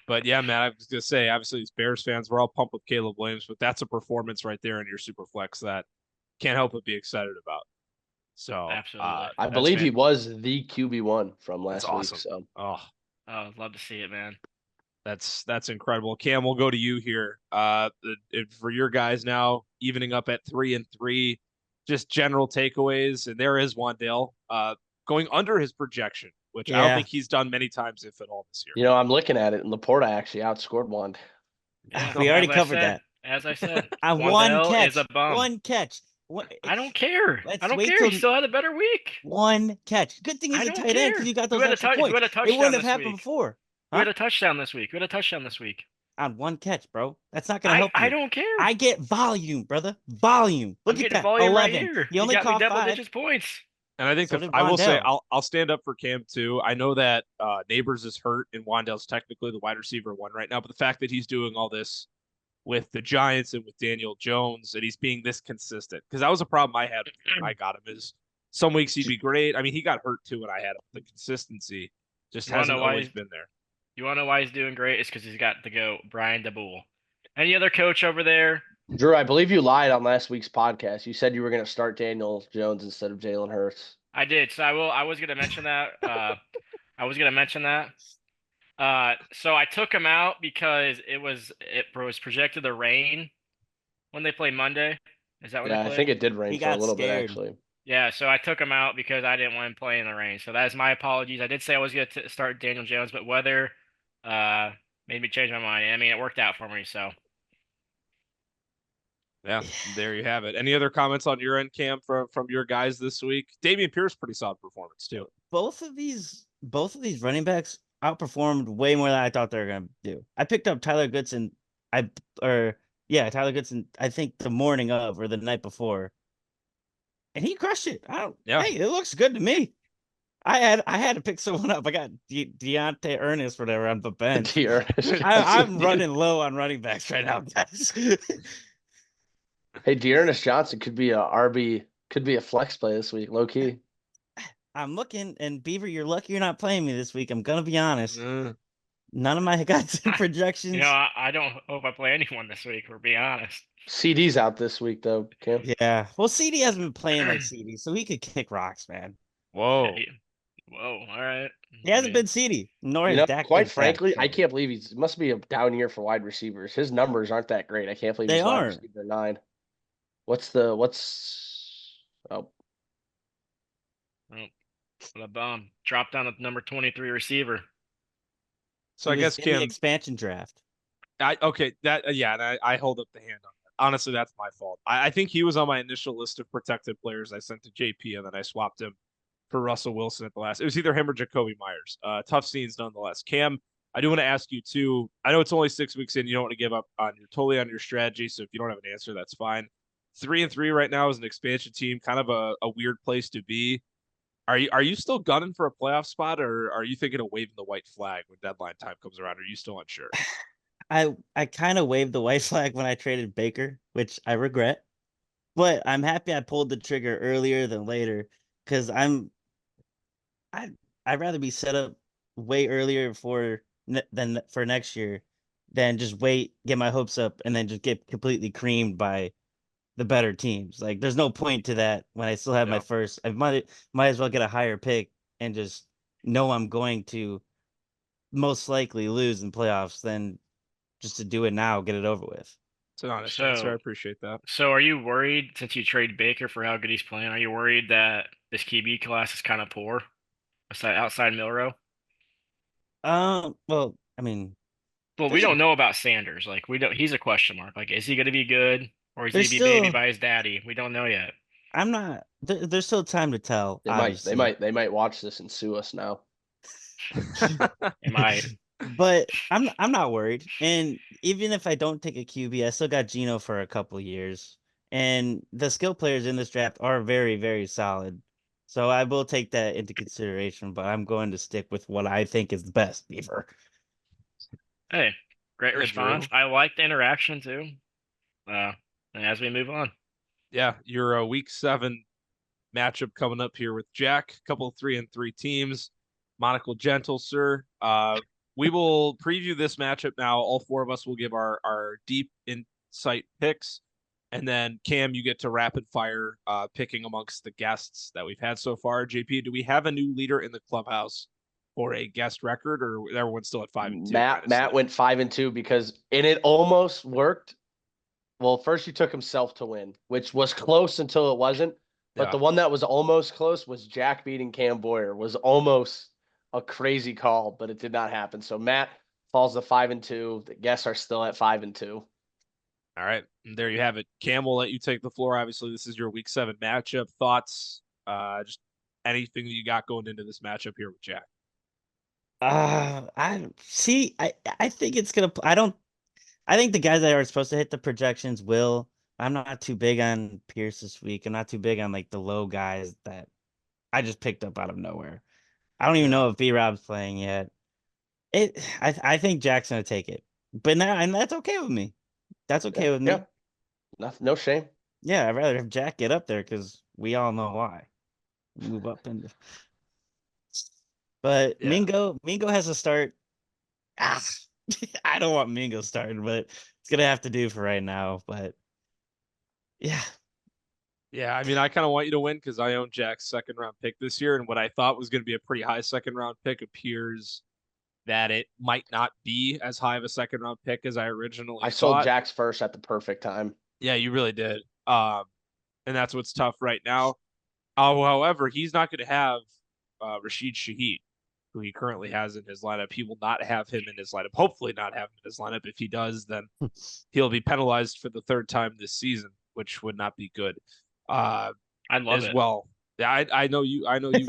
But yeah, man, I was gonna say, obviously, these Bears fans, we're all pumped with Caleb Williams, but that's a performance right there in your super flex that can't help but be excited about. So Absolutely. I that's believe he was the QB1 from last awesome. week. So Oh, I'd love to see it, man. That's incredible. Cam, we'll go to you here. For your guys now, evening up at 3-3, just general takeaways, and there is Wan'Dale, going under his projection, which I don't Yeah. think he's done many times, if at all, this year. You know, I'm looking at it, and Laporta actually outscored one. Yeah, We already as I covered said- that. As I said, On Wan'Dale one catch. is a bum. One catch. I don't care. Let's I don't wait care. till He still had a better week. one catch. Good thing he's I a don't tight end because care. you got Who those had a extra touch- who points. had a It touchdown wouldn't have this happened week? before. Who had Huh? a touchdown this week? Who had a touchdown this week? On one catch, bro. That's not gonna help you. I don't care. I get volume, brother. Volume. I'm Look at getting that. volume 11. right here. He You only got me caught double 5. digits points. And I think So did I will say Wan'Dale. I'll stand up for Cam too. I know that Neighbors is hurt and Wan'Dale's technically the wide receiver 1 right now, but the fact that he's doing all this with the Giants and with Daniel Jones and he's being this consistent, because that was a problem I had when I got him, is some weeks he'd be great. I mean, he got hurt too when I had him. The consistency just You wanna hasn't know why always he's- been there. You want to know why he's doing great? It's because he's got the GOAT, Brian DeBoel. Any other coach over there? Drew, I believe you lied on last week's podcast. You said you were going to start Daniel Jones instead of Jalen Hurts. I did. So I was going to mention that. So I took him out because it was projected to rain when they play Monday. Is that when Yeah, they I play? think it did rain He for a got little bit, scared. actually. Yeah, so I took him out because I didn't want him playing in the rain. So that is my apologies. I did say I was going to start Daniel Jones, but weather made me change my mind. I mean, it worked out for me. So Yeah, there you have it. Any other comments on your end, Cam, from your guys this week? Damian Pierce, pretty solid performance too. Both of these running backs outperformed way more than I thought they were gonna do. I picked up Tyler Goodson. Tyler Goodson, I think the morning of or the night before. And he crushed it. Yeah. Hey, it looks good to me. I had to pick someone up. I got Deontay Ernest, whatever, on the bench. I'm running low on running backs right now, guys. Hey, Dearness Johnson could be a RB, could be a flex play this week, low key. I'm looking, and Beaver, you're lucky you're not playing me this week. I'm gonna be honest. Mm. None of my guys in projections. you know, I don't hope I play anyone this week. For being honest. CD's out this week, though, Cam. Yeah. Well, CD hasn't been playing like CD, so he could kick rocks, man. Whoa. Whoa. All right. He hasn't been CD, nor has Dak. Quite been frankly, Dak. I can't believe it must be a down year for wide receivers. His numbers aren't that great. I can't believe They he's wide aren't. receiver 9. Oh, What a bum. Dropped down at number 23 receiver. So He I was guess in the Cam, expansion draft. and I hold up the hand on that. Honestly, that's my fault. I think he was on my initial list of protected players I sent to JP, and then I swapped him for Russell Wilson at the last. It was either him or Jacoby Myers. Tough scenes nonetheless. Cam, I do want to ask you too. I know it's only 6 weeks in. You don't want to give up on your strategy. So if you don't have an answer, that's fine. 3-3 right now is an expansion team, kind of a weird place to be. Are you still gunning for a playoff spot, or are you thinking of waving the white flag when deadline time comes around? Are you still unsure? I kind of waved the white flag when I traded Baker, which I regret. But I'm happy I pulled the trigger earlier than later because I'd rather be set up way earlier than for next year than just wait, get my hopes up, and then just get completely creamed by the better teams. Like, there's no point to that when I still have my Yeah. first. I might as well get a higher pick and just know I'm going to most likely lose in playoffs than just to do it now, get it over with. It's an honest So- answer. I appreciate that. So are you worried, since you trade Baker for how good he's playing, are you worried that this QB class is kind of poor outside Milrow? Well, I mean, Well, we There's a- don't know about Sanders. Like, we don't. He's a question mark. Like, is he going to be good, or is he There's going to be baby still- by his daddy? We don't know yet. I'm not. There's still time to tell. they obviously. might watch this and sue us now. Am I? But I'm not worried. And even if I don't take a QB, I still got Geno for a couple years. And the skill players in this draft are very, very solid. So I will take that into consideration, but I'm going to stick with what I think is the best, Beaver. Hey, great Yeah, response. Drew. I like the interaction too. And as we move on, Yeah, your week 7 matchup coming up here with Jack. A couple 3-3 teams. Monocle Gentle, sir. We will preview this matchup now. All 4 of us will give our deep insight picks. And then Cam, you get to rapid fire picking amongst the guests that we've had so far. JP, do we have a new leader in the clubhouse for a guest record, or everyone's still at 5-2? Matt went 5-2 because it almost worked. Well, first you took himself to win, which was close until it wasn't. But Yeah. the one that was almost close was Jack beating Cam Boyer. Was almost a crazy call, but it did not happen. So Matt falls to 5-2. The guests are still at 5-2. All right, and there you have it. Cam, will let you take the floor. Obviously, this is your Week 7 matchup. Thoughts? Just anything that you got going into this matchup here with Jack? I see. I think it's gonna. I think the guys that are supposed to hit the projections will. I'm not too big on Pierce this week. I'm not too big on like the low guys that I just picked up out of nowhere. I don't even know if B-Rob's playing yet. I think Jack's gonna take it, but now and that's okay with me. That's okay with me. Yeah, no shame. Yeah, I'd rather have Jack get up there because we all know why. Move up and. But Yeah. Mingo has to start. I don't want Mingo starting, but it's gonna have to do for right now. But yeah, Yeah, I mean, I kind of want you to win because I own Jack's second round pick this year, and what I thought was going to be a pretty high second round pick appears that it might not be as high of a second round pick as I originally I sold thought. Jack's first at the perfect time. Yeah, you really did. And that's what's tough right now. However, he's not going to have Rashid Shaheed, who he currently has in his lineup. He will not have him in his lineup. Hopefully, not have him in his lineup. If he does, then he'll be penalized for the third time this season, which would not be good. I love as it. well. Yeah, I know you. I know you.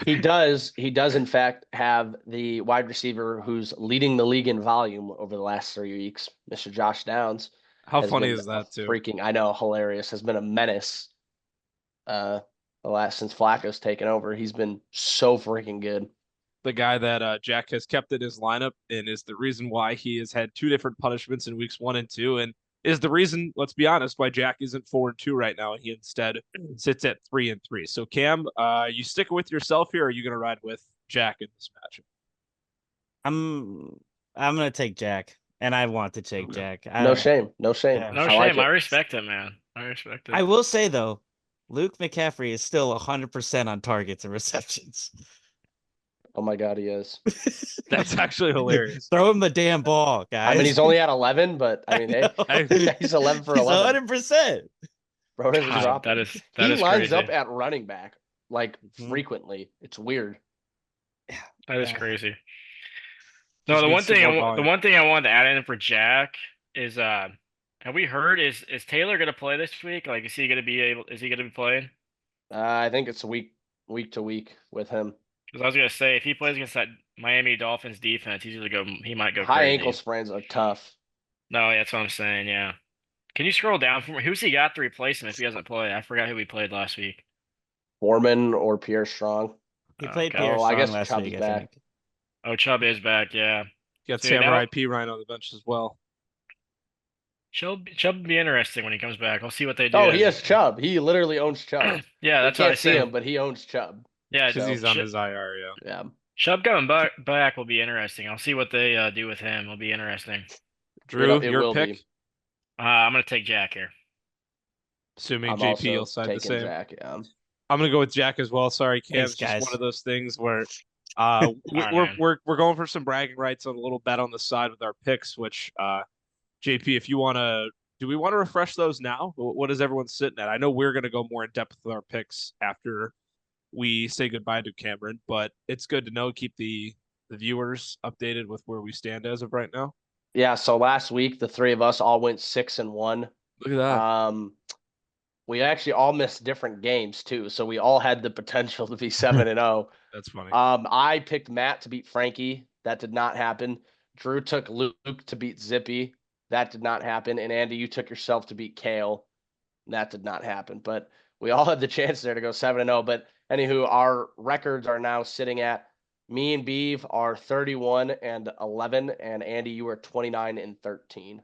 He does in fact have the wide receiver who's leading the league in volume over the last 3 weeks, Mr. Josh Downs. How has funny been is that too? Freaking, I know, hilarious. Has been a menace. The last since Flacco's taken over, he's been so freaking good. The guy that Jack has kept in his lineup and is the reason why he has had 2 different punishments in weeks 1 and 2, and is the reason, let's be honest, why Jack isn't 4-2 right now, and he instead sits at 3-3. So Cam, you sticking with yourself here, or are you gonna ride with Jack in this matchup? I'm gonna take Jack, and I want to take Jack. No shame. No I shame. like I it. respect it, man. I respect it. I will say though, Luke McCaffrey is still 100% on targets and receptions. Oh my God, he is. That's actually hilarious. Throw him the damn ball, guys. I mean, he's only at 11, but I mean, hey, he's 11 for 11. 100%. Bro doesn't God, drop. that it. is He lines crazy. up at running back like Mhm. frequently. It's weird. That is Yeah. crazy. No, Just the needs one some thing more the volume. one thing I wanted to add in for Jack is have we heard is Taylor gonna play this week? Like, is he gonna be playing? I think it's week to week with him. Because I was gonna say if he plays against that Miami Dolphins defense, he might go High crazy. ankle sprains are tough. No, that's what I'm saying. Yeah. Can you scroll down for me? Who's he got to replace him if he doesn't play? I forgot who he played last week. Foreman or Pierre Strong. He played Okay. Pierre Oh, I Strong guess last Chubb's week, I back. think. Oh, Chubb is back. Yeah. You got So Samurai now- P Ryan on the bench as well. Chubb will be interesting when he comes back. I'll see what they do. Oh, he has Chubb. He literally owns Chubb. Yeah, We that's what I can't see said. him, but he owns Chubb. Yeah, Because So- he's on his IR, yeah. Yeah. Chubb coming back will be interesting. I'll see what they do with him. It'll be interesting. Drew, It your will pick. be. I'm gonna take Jack here. Assuming I'm JP will also side the taking same. Jack. Yeah. I'm gonna go with Jack as well. Sorry, Cam. Thanks, It's just guys. one of those things where All we- right, we're man. we're going for some bragging rights on a little bet on the side with our picks, which JP, if you wanna do we want to refresh those now? What is everyone sitting at? I know we're gonna go more in depth with our picks after we say goodbye to Cameron, but it's good to know, keep the viewers updated with where we stand as of right now. Yeah. So last week, the three of us all went 6-1. Look at that. We actually all missed different games too, so we all had the potential to be 7-0. That's funny. I picked Matt to beat Frankie. That did not happen. Drew took Luke to beat Zippy. That did not happen. And Andy, you took yourself to beat Kale. That did not happen. But we all had the chance there to go 7-0. But anywho, our records are now sitting at me and Beav are 31-11, and Andy, you are 29-13.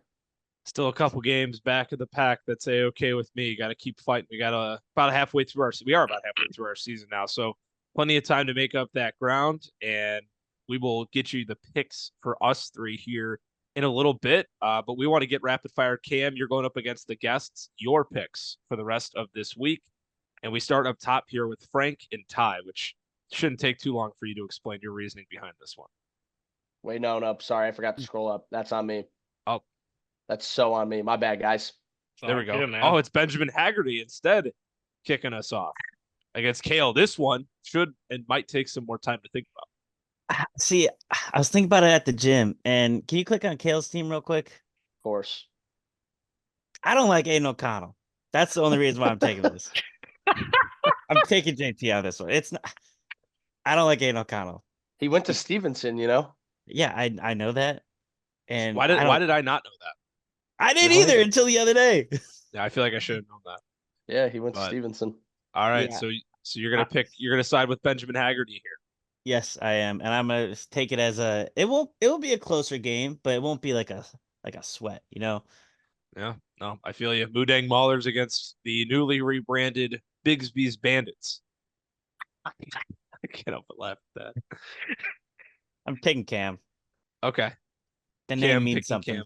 Still a couple games back of the pack that say okay with me. Got to keep fighting. We got about halfway through we are about halfway through our season now, so plenty of time to make up that ground, and we will get you the picks for us three here in a little bit. But we want to get rapid fire. Cam, you're going up against the guests. Your picks for the rest of this week, and we start up top here with Frank and Ty, which shouldn't take too long for you to explain your reasoning behind this one. Wait, no. Sorry, I forgot to scroll up. That's on me. Oh, That's so on me. My bad, guys. It's there all we go. good, man. Oh, it's Benjamin Haggerty instead kicking us off against Kale. This one should and might take some more time to think about. See, I was thinking about it at the gym, and can you click on Kale's team real quick? Of course. I don't like Aiden O'Connell. That's the only reason why I'm taking this. I'm taking JT out of this one. It's not. I don't like Aiden O'Connell. He went to Stevenson, Yeah, I know that. And Why did I not know that? I didn't Really? either until the other day. Yeah, I feel like I should have known that. Yeah, he went to But- Stevenson. All right, Yeah. so you're gonna side with Benjamin Haggerty here. Yes, I am, and I'm gonna take it as it will be a closer game, but it won't be like a sweat, Yeah, no, I feel you. Mudang Maulers against the newly rebranded Bigsby's Bandits. I can't help but laugh at that. I'm taking Cam. Okay, The Cam name means picking something. Cam.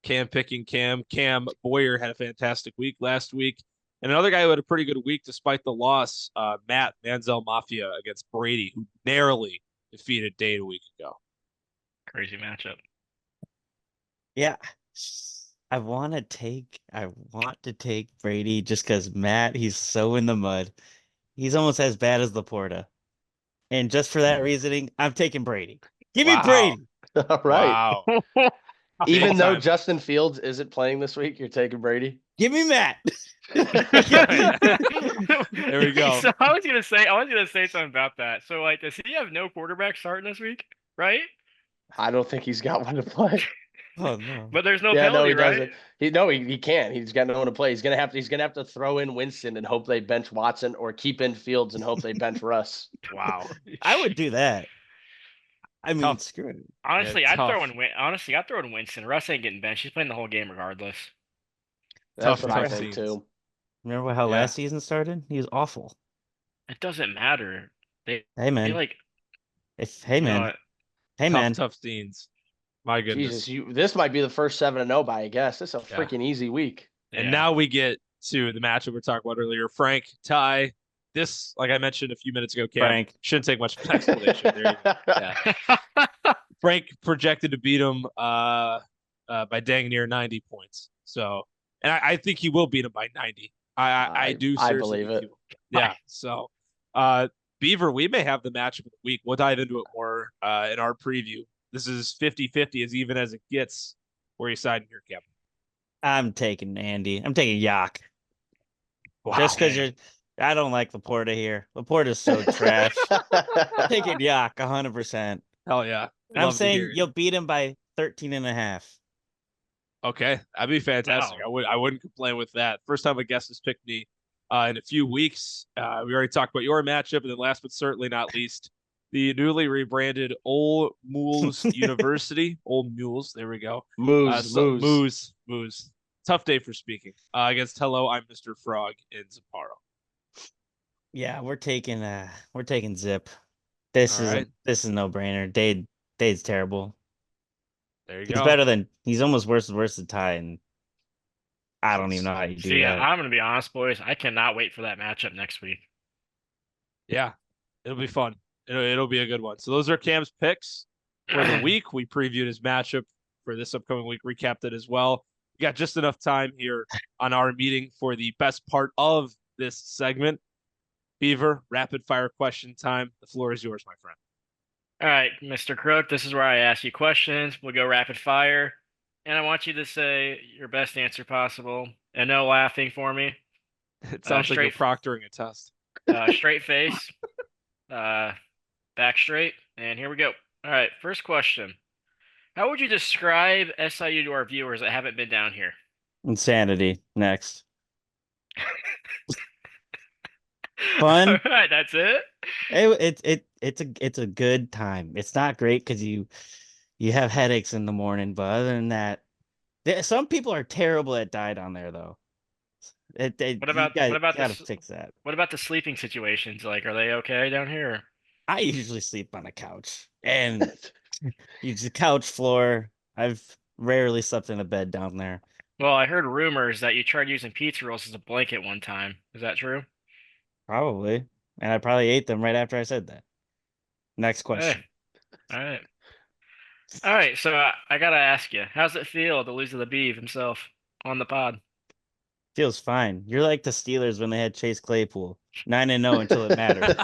Cam picking Cam. Cam Boyer had a fantastic week last week. And another guy who had a pretty good week despite the loss, Matt Manziel Mafia against Brady, who narrowly defeated Dade a week ago. Crazy matchup. Yeah. I want to take Brady just because Matt, he's so in the mud. He's almost as bad as Laporta. And just for that reasoning, I'm taking Brady. Give me Wow. Brady. All right. Wow. Even Big though time. Justin Fields isn't playing this week, you're taking Brady? Give me Matt. There we go. So I was gonna say something about that. So like, does he have no quarterback starting this week? Right? I don't think he's got one to play. Oh no. But there's no Yeah, no, penalty, he right? doesn't. He can't. He's got no one to play. He's gonna have to throw in Winston and hope they bench Watson, or keep in Fields and hope they bench Russ. Wow. I would do that. I mean, Tough. screw it. Honestly, Yeah, I'd throw tough. I'd throw in Winston. Russ ain't getting benched. He's playing the whole game regardless. That's Tough, what I tough think scenes. too. Remember how Yeah. last season started? He was awful. It doesn't matter. They Hey man, like hey you know man, what? hey Tough, man. tough scenes. My goodness. Jesus, this might be the first 7-0 by a guess. This is a Yeah. freaking easy week. And Yeah. now we get to the matchup we were talking about earlier. Frank, Ty. This, like I mentioned a few minutes ago, Cam, Frank. shouldn't take much of an explanation. There you go. Yeah. Frank projected to beat him by dang near 90 points. So, and I think he will beat him by 90. I do I seriously believe think it. he will. Yeah. So, Beaver, we may have the matchup of the week. We'll dive into it more in our preview. This is 50-50, as even as it gets. Where you siding here, Cam? I'm taking Andy. I'm taking Yak. Wow. Just because I don't like Laporta here. Laporta's so trash. I'm taking Yak 100%. Hell yeah. I'm Love to hear saying it. you'll beat him by 13.5. Okay, that'd be fantastic. Wow. I wouldn't complain with that. First time a guest has picked me in a few weeks. We already talked about your matchup, and then last but certainly not least, the newly rebranded Ole Mules University. Old Mules, there we go. Moose. Moose. Tough day for speaking. Against Hello, I'm Mr. Frog in Zapparo. Yeah, we're taking Zip. This All is right. this is no brainer. Dade's terrible. There you He's go. he's almost worse than Ty, and I don't even know how you do See, that. I'm gonna be honest, boys. I cannot wait for that matchup next week. Yeah, it'll be fun. It'll be a good one. So those are Cam's picks for the week. We previewed his matchup for this upcoming week, recapped it as well. We got just enough time here on our meeting for the best part of this segment. Beaver, rapid fire question time. The floor is yours, my friend. All right, Mr. Kruk, this is where I ask you questions. We'll go rapid fire, and I want you to say your best answer possible, and no laughing for me. It sounds like you're straight- proctoring a test. Straight face, back straight, and here we go. All right, first question. How would you describe SIU to our viewers that haven't been down here? Insanity. Next. Fun. All right, that's it. It's a good time. It's not great because you have headaches in the morning, but other than that, some people are terrible at die down there though. What about gotta this? fix that. What about the sleeping situations? Like, are they okay down here? I usually sleep on a couch, and use the couch floor. I've rarely slept in a bed down there. Well, I heard rumors that you tried using pizza rolls as a blanket one time. Is that true? Probably. And I probably ate them right after I said that. Next question. All right. All right. So I gotta ask you, how's it feel to lose to the Beav himself on the pod? Feels fine. You're like the Steelers when they had Chase Claypool. 9-0 until it mattered.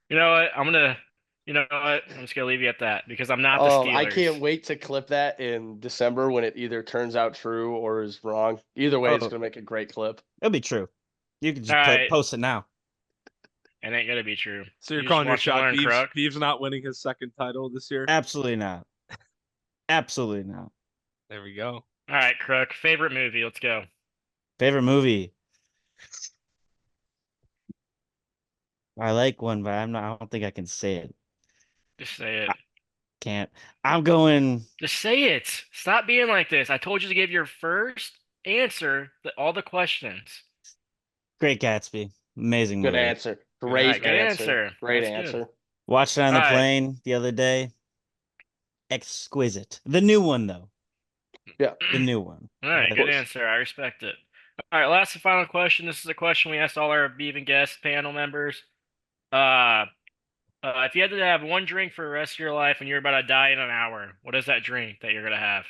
You know what? I'm just gonna leave you at that because I'm not the Steelers. I can't wait to clip that in December when it either turns out true or is wrong. Either way, it's Oh. gonna make a great clip. It'll be true. You can just All right. post it now. It ain't gonna be true. So you're You just calling your watch and shot. learn, Kruk. Beav's not winning his second title this year. Absolutely not. Absolutely not. There we go. All right, Kruk. Favorite movie? Let's go. Favorite movie? I like one, but I don't think I can say it. Just say it. Can't. I'm going. Just say it. Stop being like this. I told you to give your first answer to all the questions. Great Gatsby. Amazing Good movie. answer. All Great right, good answer. Great That's answer. good. Watched it on the All right. plane the other day. Exquisite. The new one, though. Yeah. The new one. All right, Of good course. answer. I respect it. All right, last and final question. This is a question we asked all our Beavin Guest panel members. If you had to have one drink for the rest of your life and you're about to die in an hour, what is that drink that you're gonna have?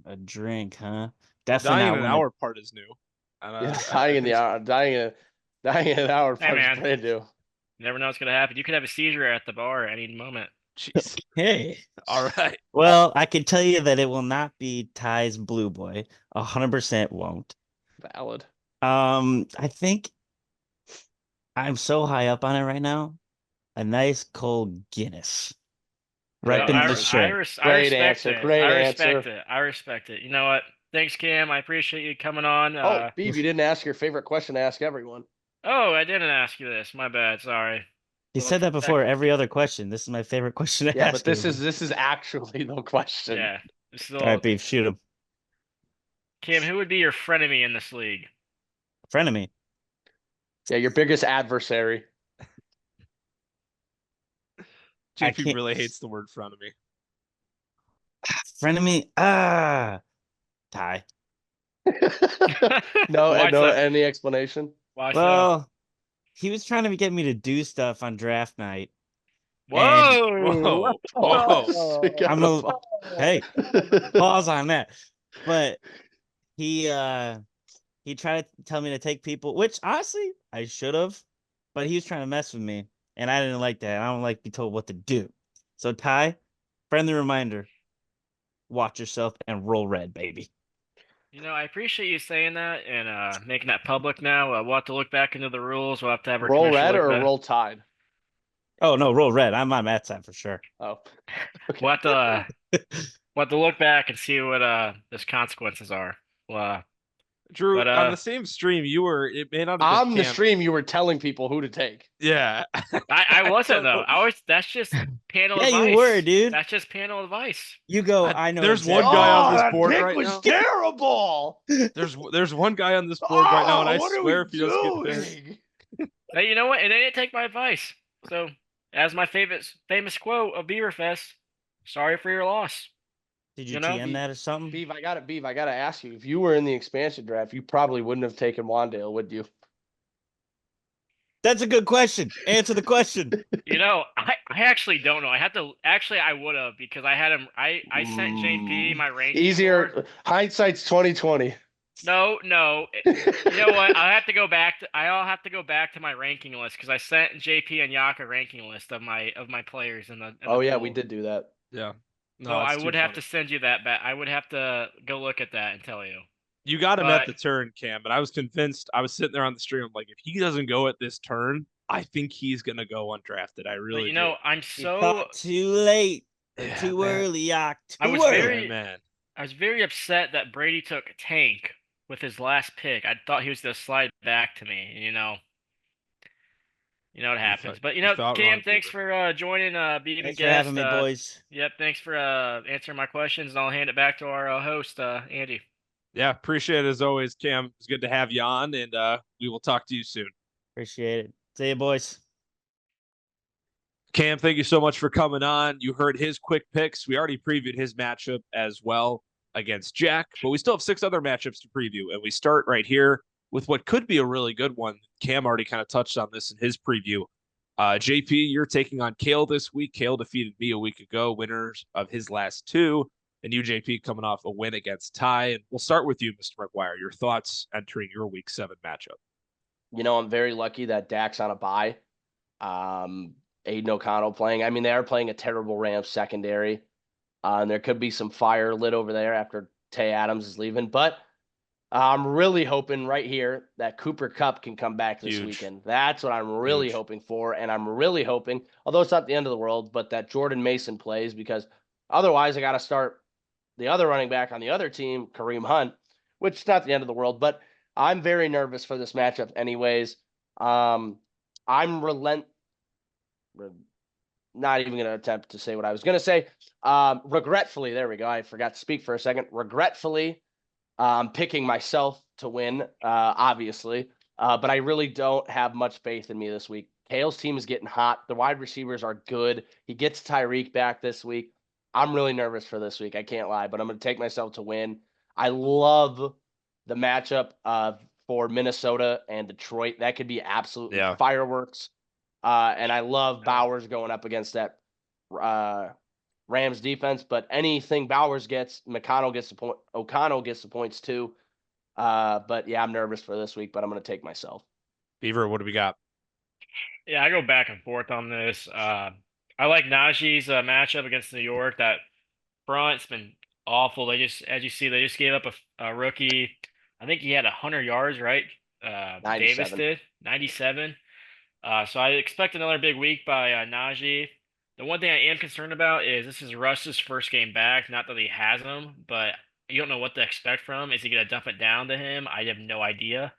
A drink, huh? Definitely Dying not in an one hour part is new. Yeah, dying in an hour. Hey, man. Probably brand new. You never know what's gonna happen. You could have a seizure at the bar at any moment. Jeez. Hey. All right. Well, I can tell you that it will not be Ty's Blue Boy. 100% won't. Valid. I think I'm so high up on it right now. A nice cold Guinness. Right Great in I, the answer. I, shirt. res- I Great respect answer, it. great I answer. respect it. I respect it. You know what? Thanks, Cam. I appreciate you coming on. Oh, Beav, you didn't ask your favorite question to ask everyone. I didn't ask you this. My bad. Sorry. He Little said that before tech- every other question. This is my favorite question to Yeah, ask. but this everybody. is actually the question. Yeah. This is a All little... right, Beef, shoot him. Cam, who would be your frenemy in this league? Friend of me. Yeah, your biggest adversary. I JP can't- really hates the word front of me. Friend of me. Ty. No, Why no, so? any explanation? Why so? Well, he was trying to get me to do stuff on draft night. Whoa! Whoa. I'm a- Hey, pause on that. But he tried to tell me to take people, which honestly I should have, but he was trying to mess with me, and I didn't like that. I don't like to be told what to do. So Ty, friendly reminder: watch yourself and roll red, baby. You know, I appreciate you saying that and making that public now. We'll have to look back into the rules. We'll have to have our Roll commissioner red look or back. roll tide? Oh no, roll red. I'm on Matt's side for sure. Oh, We'll have to look back and see what those consequences are. Well, Drew, But, on the same stream, it may not have on been the Cam. stream, you were telling people who to take. Yeah. I wasn't though. That's just panel Yeah, advice. you were, dude. That's just panel advice. You go. I- I know. there's exactly. one guy on this that board pick right was now. terrible. There's one guy on this board right now, and I what are swear we if he doesn't get this, doing? Hey, you know what? And they didn't take my advice. So, as my famous quote of Beaverfest, sorry for your loss. Did you, you know, TM that or something? Beav, I gotta ask you. If you were in the expansion draft, you probably wouldn't have taken Wan'Dale, would you? That's a good question. Answer the question. You know, I actually don't know. I would have because I had him. I sent JP my ranking Easier. board. Hindsight's 2020. No. You know what? I'll have to go back to my ranking list because I sent JP and Yaka ranking list of my players in the. Oh yeah, pool. we did do that. yeah. No, So I that's would too have funny. to send you that back. I would have to go look at that and tell you. You got him at but- the turn, Cam, but I was convinced. I was sitting there on the stream. I'm like, if he doesn't go at this turn, I think he's gonna go undrafted. I really But you do. know, I'm You so thought too late. Yeah, Too man. early, Yak. Too I was early. very- Man. I was very upset that Brady took Tank with his last pick. I thought he was gonna slide back to me. You know what happens. thought- But you you know, thought Cam, wrong, thanks Beaver. for joining Beavin Thanks Guest. for having me, boys. Yep, thanks for answering my questions. And I'll hand it back to our host, Andy. Yeah, appreciate it as always, Cam. It's good to have you on, and we will talk to you soon. Appreciate it. See you, boys. Cam, thank you so much for coming on. You heard his quick picks. We already previewed his matchup as well against Jack, but we still have 6 other matchups to preview, and we start right here with what could be a really good one. Cam already kind of touched on this in his preview. JP, you're taking on Kale this week. Kale defeated me a week ago, winners of his last two, and you, JP, coming off a win against Ty. And we'll start with you, Mr. McGuire. Your thoughts entering your Week 7 matchup? I'm very lucky that Dak's on a bye. Aiden O'Connell playing. I mean, they are playing a terrible Rams secondary. And there could be some fire lit over there after Tay Adams is leaving. But I'm really hoping right here that Cooper Kupp can come back this weekend. That's what I'm really hoping for. And I'm really hoping, although it's not the end of the world, but that Jordan Mason plays, because otherwise I got to start the other running back on the other team, Kareem Hunt, which is not the end of the world. But I'm very nervous for this matchup anyways. I'm not even going to attempt to say what I was going to say. Regretfully, there we go. I forgot to speak for a second. Regretfully, picking myself to win, obviously. But I really don't have much faith in me this week. Kale's team is getting hot. The wide receivers are good. He gets Tyreek back this week. I'm really nervous for this week. I can't lie, but I'm going to take myself to win. I love the matchup for Minnesota and Detroit. That could be absolutely fireworks. And I love Bowers going up against that Rams defense. But anything Bowers gets, O'Connell gets the points too. But yeah, I'm nervous for this week, but I'm going to take myself. Beaver, what do we got? Yeah, I go back and forth on this. I like Najee's matchup against New York. That front's been awful. They just, as you see, they just gave up a rookie. I think he had 100 yards, right? Davis did 97. So I expect another big week by Najee. The one thing I am concerned about is this is Russ's first game back. Not that he has him, but you don't know what to expect from him. Is he going to dump it down to him? I have no idea.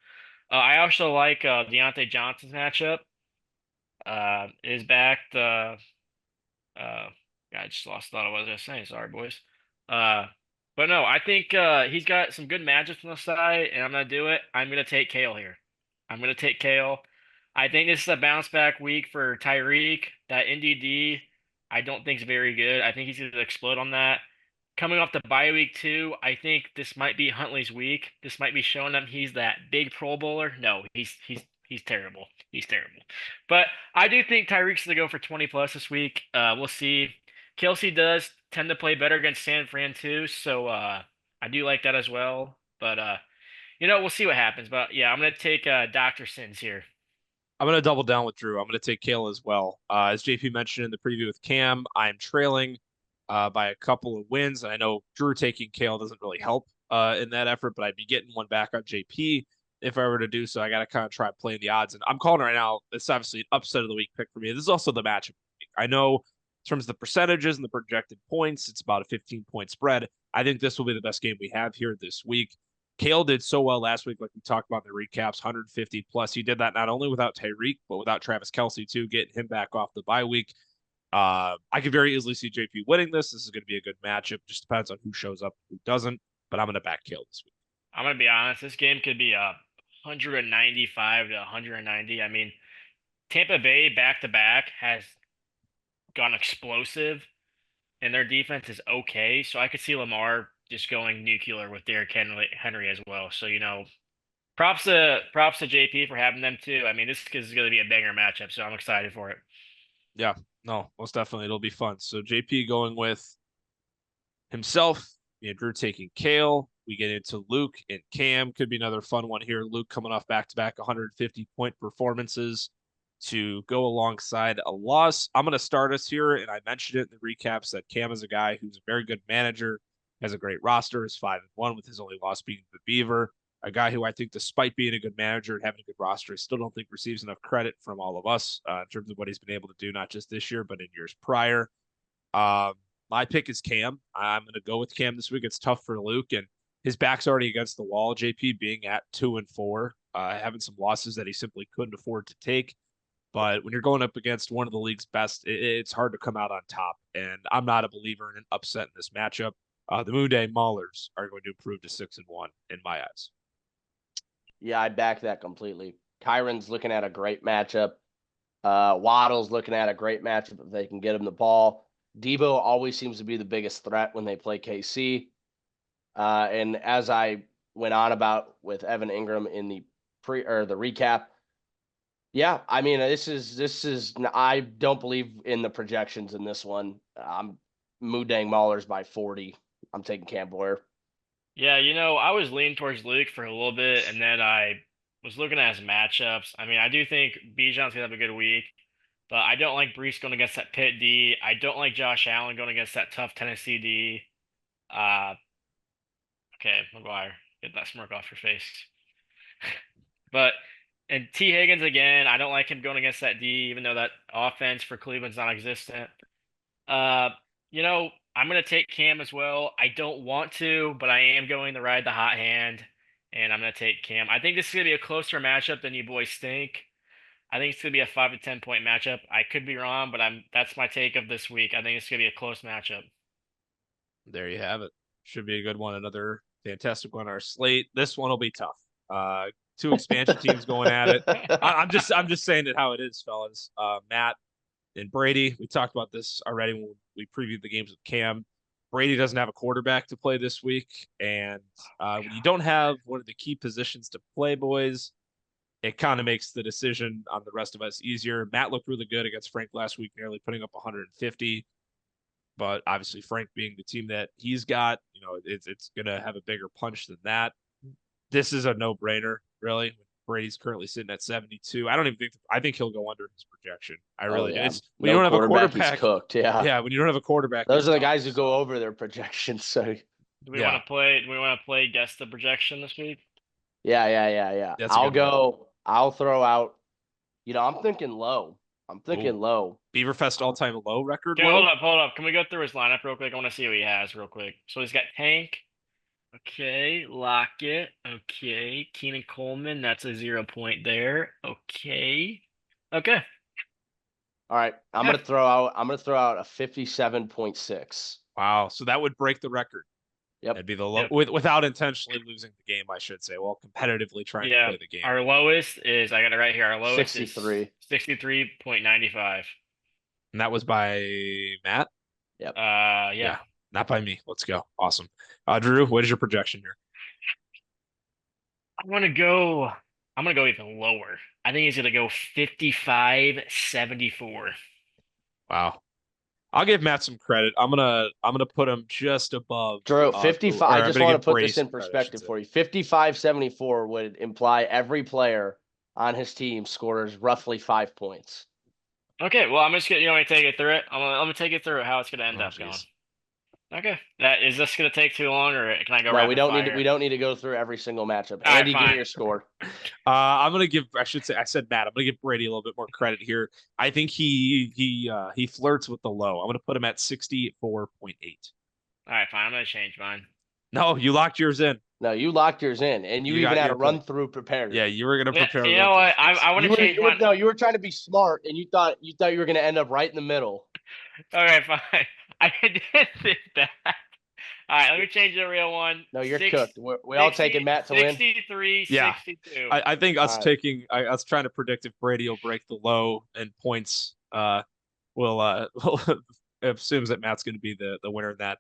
I also like Deontay Johnson's matchup. Is backed. I just lost thought of what I was going to say. Sorry, boys. But no, I think he's got some good matchups on the side, and I'm going to do it. I'm going to take Kale here. I'm going to take Kale. I think this is a bounce back week for Tyreek. That NDD, I don't think is very good. I think he's going to explode on that. Coming off the bye week too, I think this might be Huntley's week. This might be showing him he's that big Pro Bowler. No, he's terrible. He's terrible. But I do think Tyreek's going to go for 20 plus this week. We'll see. Kelsey does tend to play better against San Fran too, so I do like that as well. But we'll see what happens. But yeah, I'm going to take Dr. Sins here. I'm going to double down with Drew. I'm going to take Kale as well. As JP mentioned in the preview with Cam, I'm trailing by a couple of wins. I know Drew taking Kale doesn't really help in that effort, but I'd be getting one back on JP if I were to do so. I got to kind of try playing the odds. And I'm calling right now, it's obviously an upset of the week pick for me. This is also the matchup. I know in terms of the percentages and the projected points, it's about a 15-point spread. I think this will be the best game we have here this week. Kale did so well last week, like we talked about in the recaps, 150 plus. He did that not only without Tyreek, but without Travis Kelce too, getting him back off the bye week. I could very easily see JP winning this. This is going to be a good matchup. Just depends on who shows up and who doesn't. But I'm going to back Kale this week. I'm going to be honest. This game could be 195 to 190. I mean, Tampa Bay back-to-back has gone explosive, and their defense is okay. So I could see Lamar just going nuclear with Derrick Henry as well. So, props to JP for having them too. I mean, this is going to be a banger matchup, so I'm excited for it. Yeah, no, most definitely. It'll be fun. So JP going with himself, Drew taking Kale. We get into Luke and Cam. Could be another fun one here. Luke coming off back-to-back 150-point performances to go alongside a loss. I'm going to start us here, and I mentioned it in the recaps that Cam is a guy who's a very good manager, has a great roster, is 5-1 with his only loss being the Beaver. A guy who I think, despite being a good manager and having a good roster, I still don't think receives enough credit from all of us in terms of what he's been able to do, not just this year, but in years prior. My pick is Cam. I'm going to go with Cam this week. It's tough for Luke, and his back's already against the wall. JP being at 2-4, having some losses that he simply couldn't afford to take. But when you're going up against one of the league's best, it's hard to come out on top. And I'm not a believer in an upset in this matchup. The Moon Day Maulers are going to improve to 6-1 in my eyes. Yeah, I back that completely. Kyron's looking at a great matchup. Waddle's looking at a great matchup if they can get him the ball. Debo always seems to be the biggest threat when they play KC. And as I went on about with Evan Ingram in the the recap. Yeah, I mean, this is. I don't believe in the projections in this one. I'm Moodang Maulers by 40. I'm taking Cam Boyer. Yeah, I was leaning towards Luke for a little bit, and then I was looking at his matchups. I mean, I do think Bijan's gonna have a good week, but I don't like Brees going against that Pitt D. I don't like Josh Allen going against that tough Tennessee D. Uh, okay, McGuire, get that smirk off your face. But and T. Higgins again, I don't like him going against that D, even though that offense for Cleveland's non-existent. Uh, I'm gonna take Cam as well. I don't want to, but I am going to ride the hot hand, and I'm gonna take Cam. I think this is gonna be a closer matchup than you boys think. I think it's gonna be a 5 to 10 point matchup. I could be wrong, but that's my take of this week. I think it's gonna be a close matchup. There you have it. Should be a good one. Another fantastic one on our slate. This one will be tough. Two expansion teams going at it. I'm just saying it how it is, fellas. Matt and Brady. We talked about this already when we previewed the games with Cam. Brady doesn't have a quarterback to play this week, and when you don't have one of the key positions to play, boys, it kind of makes the decision on the rest of us easier. Matt looked really good against Frank last week, nearly putting up 150. But obviously, Frank being the team that he's got, it's gonna have a bigger punch than that. This is a no-brainer, really. Brady's currently sitting at 72. I think he'll go under his projection. I really do. It's when you don't have a quarterback. He's cooked. Yeah. Yeah, when you don't have a quarterback. Those are the guys who go over their projections. So do we want to play guess the projection this week? Yeah. I'll throw out. I'm thinking low. Low. Beaverfest all-time low record. Okay, hold up. Can we go through his lineup real quick? I want to see what he has real quick. So he's got Tank. Okay, Lockett. Okay, Keenan Coleman. That's a 0 point there. Okay. All right, I'm gonna throw out a 57.6. Wow, so that would break the record. Yep. That'd be the low without intentionally losing the game, I should say. Well, competitively trying to play the game. Our lowest is, I got it right here. Our lowest 63. is 63.95. And that was by Matt? Yep. Yeah. Not by me. Let's go. Awesome. Drew, what is your projection here? I'm gonna go even lower. I think he's gonna go 55.74. Wow. I'll give Matt some credit. I'm gonna put him just above Drew, 55. I just want to put this in perspective for you. 55.74 would imply every player on his team scores roughly 5 points. Okay, well, I'm just gonna want me to take it through it. I'm gonna take it through how it's gonna end up going. Okay. Is this gonna take too long, or can I go? No, we don't need to go through every single matchup. Andy, give me your score. I'm gonna give. I said Matt. I'm gonna give Brady a little bit more credit here. I think he flirts with the low. I'm gonna put him at 64.8. All right, fine. I'm gonna change mine. No, you locked yours in. No, you locked yours in, and you even had a run through prepared. Yeah, you were gonna prepare. You know what? I want to change mine. No, you were trying to be smart, and you thought you were gonna end up right in the middle. Okay, fine. I did think that. All right, let me change the real one. No, you're cooked. We all taking Matt to win. 63, yeah. 62. I think us us trying to predict if Brady will break the low and points will assumes that Matt's going to be the winner in that.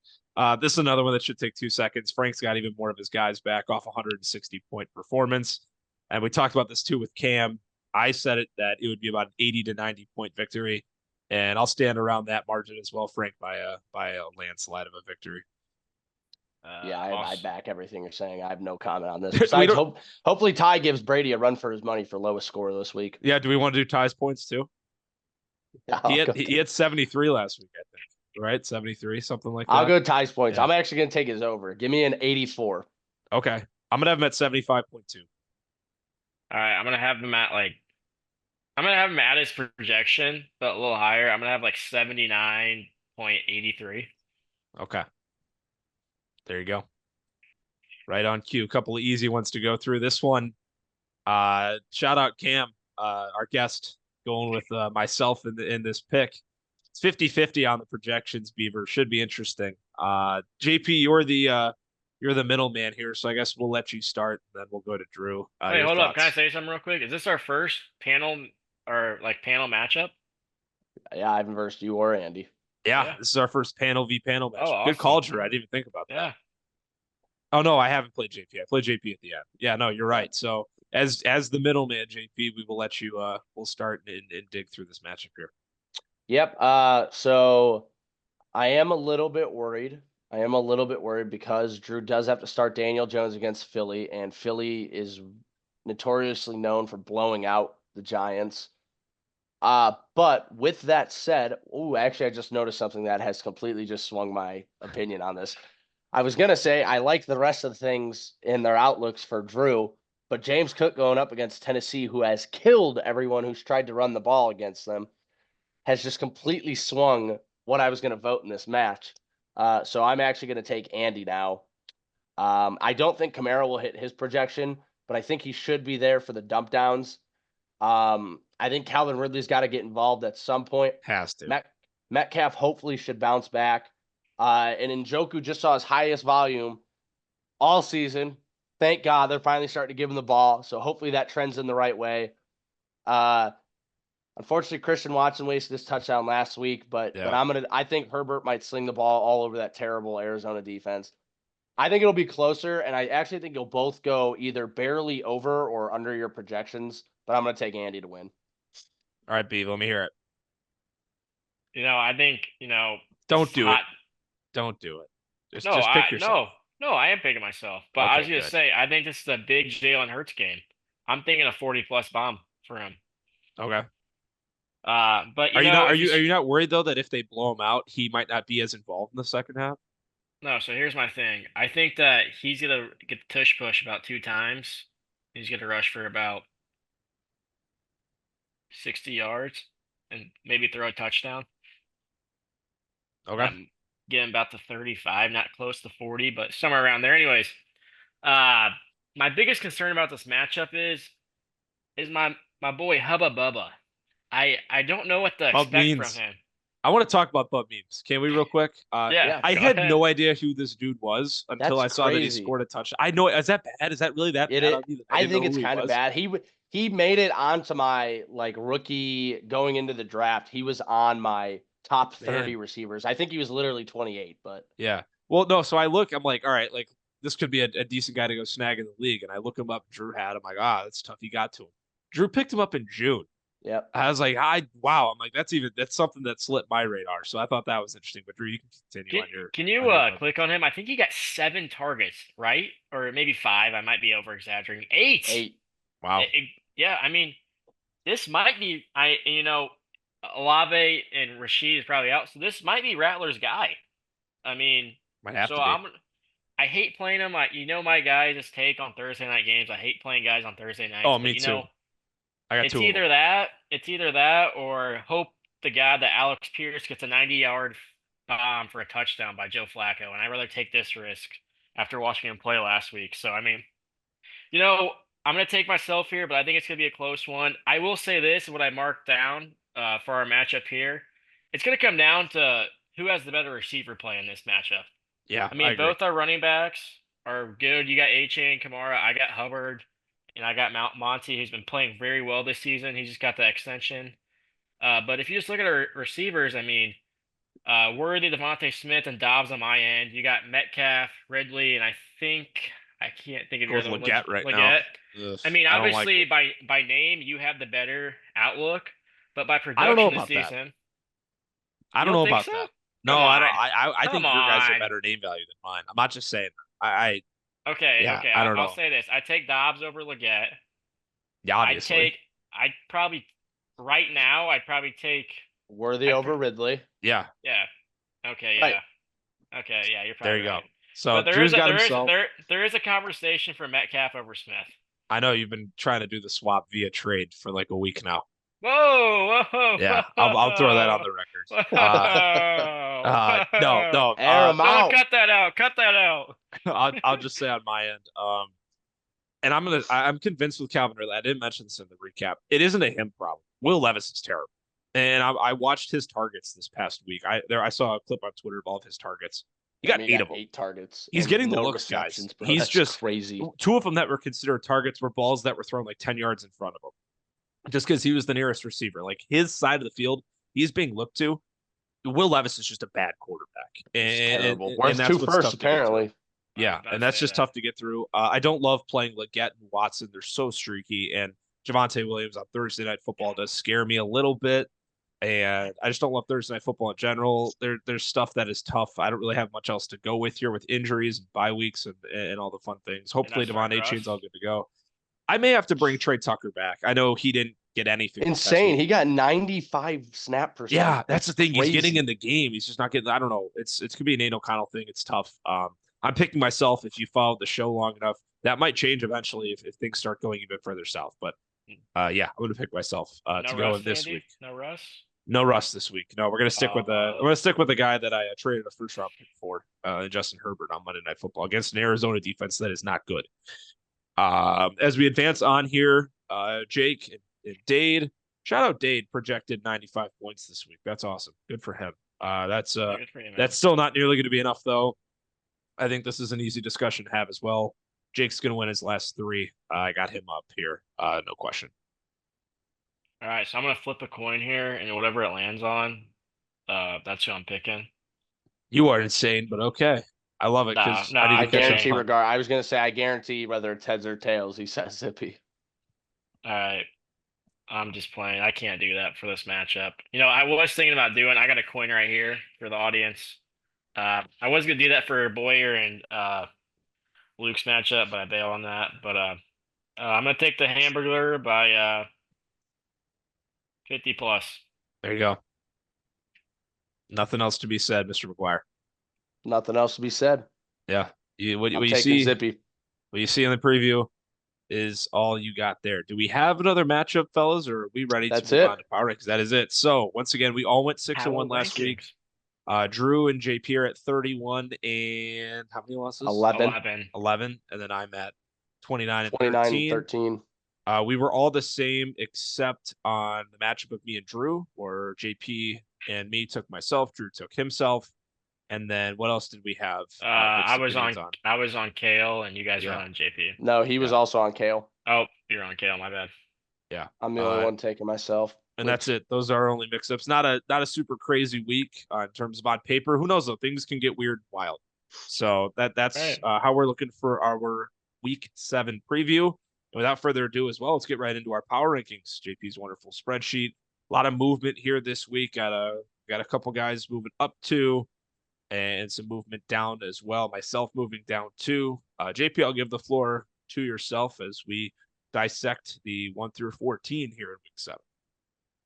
This is another one that should take 2 seconds. Frank's got even more of his guys back off 160-point performance. And we talked about this too with Cam. I said that it would be about an 80 to 90-point victory. And I'll stand around that margin as well, Frank, by a landslide of a victory. I back everything you're saying. I have no comment on this. Besides, hopefully Ty gives Brady a run for his money for lowest score this week. Yeah, do we want to do Ty's points too? Yeah, he had 73 last week, I think. Right? 73, something like that. I'll go Ty's points. Yeah. I'm actually going to take his over. Give me an 84. Okay. I'm going to have him at 75.2. All right, I'm going to have him at his projection, but a little higher. I'm going to have like 79.83. Okay. There you go. Right on cue. A couple of easy ones to go through. This one, shout out Cam, our guest, going with myself in this pick. It's 50-50 on the projections, Beaver. Should be interesting. JP, you're the middleman here, so I guess we'll let you start, and then we'll go to Drew. Wait, hold up. Can I say something real quick? Is this our first panel matchup? Yeah, I haven't versed you or Andy. Yeah, this is our first panel v panel match. Awesome. Good call, Drew. I didn't even think about that. Yeah. Oh no, I haven't played JP. I played JP at the end. Yeah, no, you're right. So as the middleman, JP, we will let you. We'll start and dig through this matchup here. Yep. So I am a little bit worried. Because Drew does have to start Daniel Jones against Philly, and Philly is notoriously known for blowing out the Giants. But with that said, actually, I just noticed something that has completely just swung my opinion on this. I was gonna say I like the rest of the things in their outlooks for Drew, but James Cook going up against Tennessee, who has killed everyone who's tried to run the ball against them, has just completely swung what I was going to vote in this match. So I'm actually going to take Andy now. I don't think Kamara will hit his projection, but I think he should be there for the dump downs. I think Calvin Ridley's got to get involved at some point. Has to. Metcalf hopefully should bounce back. And Njoku just saw his highest volume all season. Thank God they're finally starting to give him the ball. So hopefully that trends in the right way. Unfortunately, Christian Watson wasted his touchdown last week, but I think Herbert might sling the ball all over that terrible Arizona defense. I think it'll be closer, and I actually think you'll both go either barely over or under your projections, but I'm going to take Andy to win. All right, Beav, let me hear it. I think, Don't do it. Don't do it. Just pick yourself. No, I am picking myself. But Okay, I was going to say, I think this is a big Jalen Hurts game. I'm thinking a 40-plus bomb for him. Okay. But are you not worried though that if they blow him out, he might not be as involved in the second half? No. So here's my thing. I think that he's gonna get the tush push about 2 times. He's gonna rush for about 60 yards and maybe throw a touchdown. Okay. Getting about to 35, not close to 40, but somewhere around there. Anyways, my biggest concern about this matchup is my boy Hubba Bubba. I don't know what to expect from him. I want to talk about Bub memes. Can we real quick? Yeah. I had no idea who this dude was until I saw that he scored a touchdown. I know. Is that bad? Is that really that bad? I think it's kind of bad. He made it onto my rookie going into the draft. He was on my top 30 receivers. I think he was literally 28, but yeah. Well, no. So I'm like, all right, this could be a decent guy to go snag in the league. And I look him up. Drew had him. I'm like, that's tough. He got to him. Drew picked him up in June. Yep. I was like, wow. I'm like, that's something that slipped my radar. So I thought that was interesting. But Drew, you can continue on your. Can you click on him? I think he got 7 targets, right? Or maybe 5. I might be over exaggerating. 8. Wow. Yeah. I mean, this might be Olave and Rashid is probably out, so this might be Rattler's guy. I mean, might have to be. I hate playing him. My guys' take on Thursday night games. I hate playing guys on Thursday nights. Oh, me too. I got it's either that or hope the guy that Alex Pierce gets a 90-yard bomb for a touchdown by Joe Flacco, and I'd rather take this risk after watching him play last week. So I mean, I'm gonna take myself here, but I think it's gonna be a close one. I will say this: what I marked down for our matchup here, it's gonna come down to who has the better receiver play in this matchup. Yeah, I mean, both our running backs are good. You got A-Chain and Kamara. I got Hubbard. And I got Monty, who's been playing very well this season. He just got the extension. But if you just look at our receivers, I mean, Worthy, Devontae Smith, and Dobbs on my end. You got Metcalf, Ridley, and I can't think of your other one. Leggett right now. Ugh, I mean, obviously, by name, you have the better outlook. But by production this season. I don't know about that. No, I don't. I think your guys have better name value than mine. I'm not just saying that. Okay. I don't know. I'll say this. I take Dobbs over Leggett. Yeah, obviously. I'd probably take Worthy over Ridley. Yeah. Yeah. Okay. Yeah. Right. Okay. Yeah. You're probably there. You right. go. So there is a conversation for Metcalf over Smith. I know you've been trying to do the swap via trade for like a week now. Whoa! Yeah, I'll throw that on the record. No. Cut that out. I'll just say on my end. And I'm convinced with Calvin Ridley. I didn't mention this in the recap. It isn't a him problem. Will Levis is terrible. And I watched his targets this past week. I saw a clip on Twitter of all of his targets. He got 8 of them. 8 targets. He's getting the looks, guys. Bro. He's That's just crazy. 2 of them that were considered targets were balls that were thrown like 10 yards in front of him. Just because he was the nearest receiver. Like his side of the field, he's being looked to. Will Levis is just a bad quarterback. Terrible. Worth 2 firsts, apparently. Yeah, about and to that's say just that. tough to get through. I don't love playing Leggett and Watson. They're so streaky, and Javonte Williams on Thursday Night Football does scare me a little bit. And I just don't love Thursday Night Football in general. There's stuff that is tough. I don't really have much else to go with here with injuries, bye weeks, and all the fun things. You're Hopefully, not Devon starting Achane's Russ? all good to go. I may have to bring Trey Tucker back. I know he didn't get anything this past Insane. week. He got 95 snap percent. Yeah, that's the thing. He's getting crazy. in the game. He's just not getting. I don't know. It's could be an Nate O'Connell thing. It's tough. I'm picking myself. If you followed the show long enough, that might change eventually if things start going even further south. But yeah, I'm gonna pick myself No to go Russ, in this Andy? week. No Russ? No Russ this week. No, we're gonna stick with Oh, I'm gonna stick with the guy that I traded a first round pick for, Justin Herbert on Monday Night Football against an Arizona defense that is not good. As we advance on here, Jake and Dade. Shout out Dade, projected 95 points this week. That's awesome. Good for him. That's good for you, man. that's still not nearly going to be enough though. I think this is an easy discussion to have as well. Jake's going to win his last three. I got him up here. No question. All right, so I'm gonna flip a coin here, and whatever it lands on, that's who I'm picking. You are insane, but okay. I love it because No, I need to I'm I catch up. guarantee kidding. regard. I was gonna say I guarantee whether it's heads or tails, he says Zippy. All right, I'm just playing. I can't do that for this matchup. I was thinking about doing. I got a coin right here for the audience. I was gonna do that for Boyer and Luke's matchup, but I bailed on that. But I'm gonna take the hamburger by 50 plus. There you go. Nothing else to be said, Mr. McGuire. Nothing else to be said. Yeah. What I'm you taking see Zippy. what you see in the preview is all you got there. Do we have another matchup, fellas, or are we ready That's to move it. on to power rankings? That is it. So once again, we all went 6-1 last week. Drew and JP are at 31 and how many losses? 11. 11. And then I'm at 29 and 29 and 13. 13. We were all the same except on the matchup of me and Drew, where JP and me took myself, Drew took himself. And then what else did we have? I was on Kale, and you guys were Yeah. on JP. No, he was also on Kale. Oh, you're on Kale. My bad. Yeah. I'm the only one taking myself. And that's it. Those are our only mix-ups. Not a super crazy week in terms of on paper. Who knows though? Things can get weird, and wild. So that's Right. How we're looking for our week 7 preview. And without further ado, as well, let's get right into our power rankings. JP's wonderful spreadsheet. A lot of movement here this week. Got a couple guys moving up 2, and some movement down as well. Myself moving down 2. JP, I'll give the floor to yourself as we dissect the 1 through 14 here in week 7.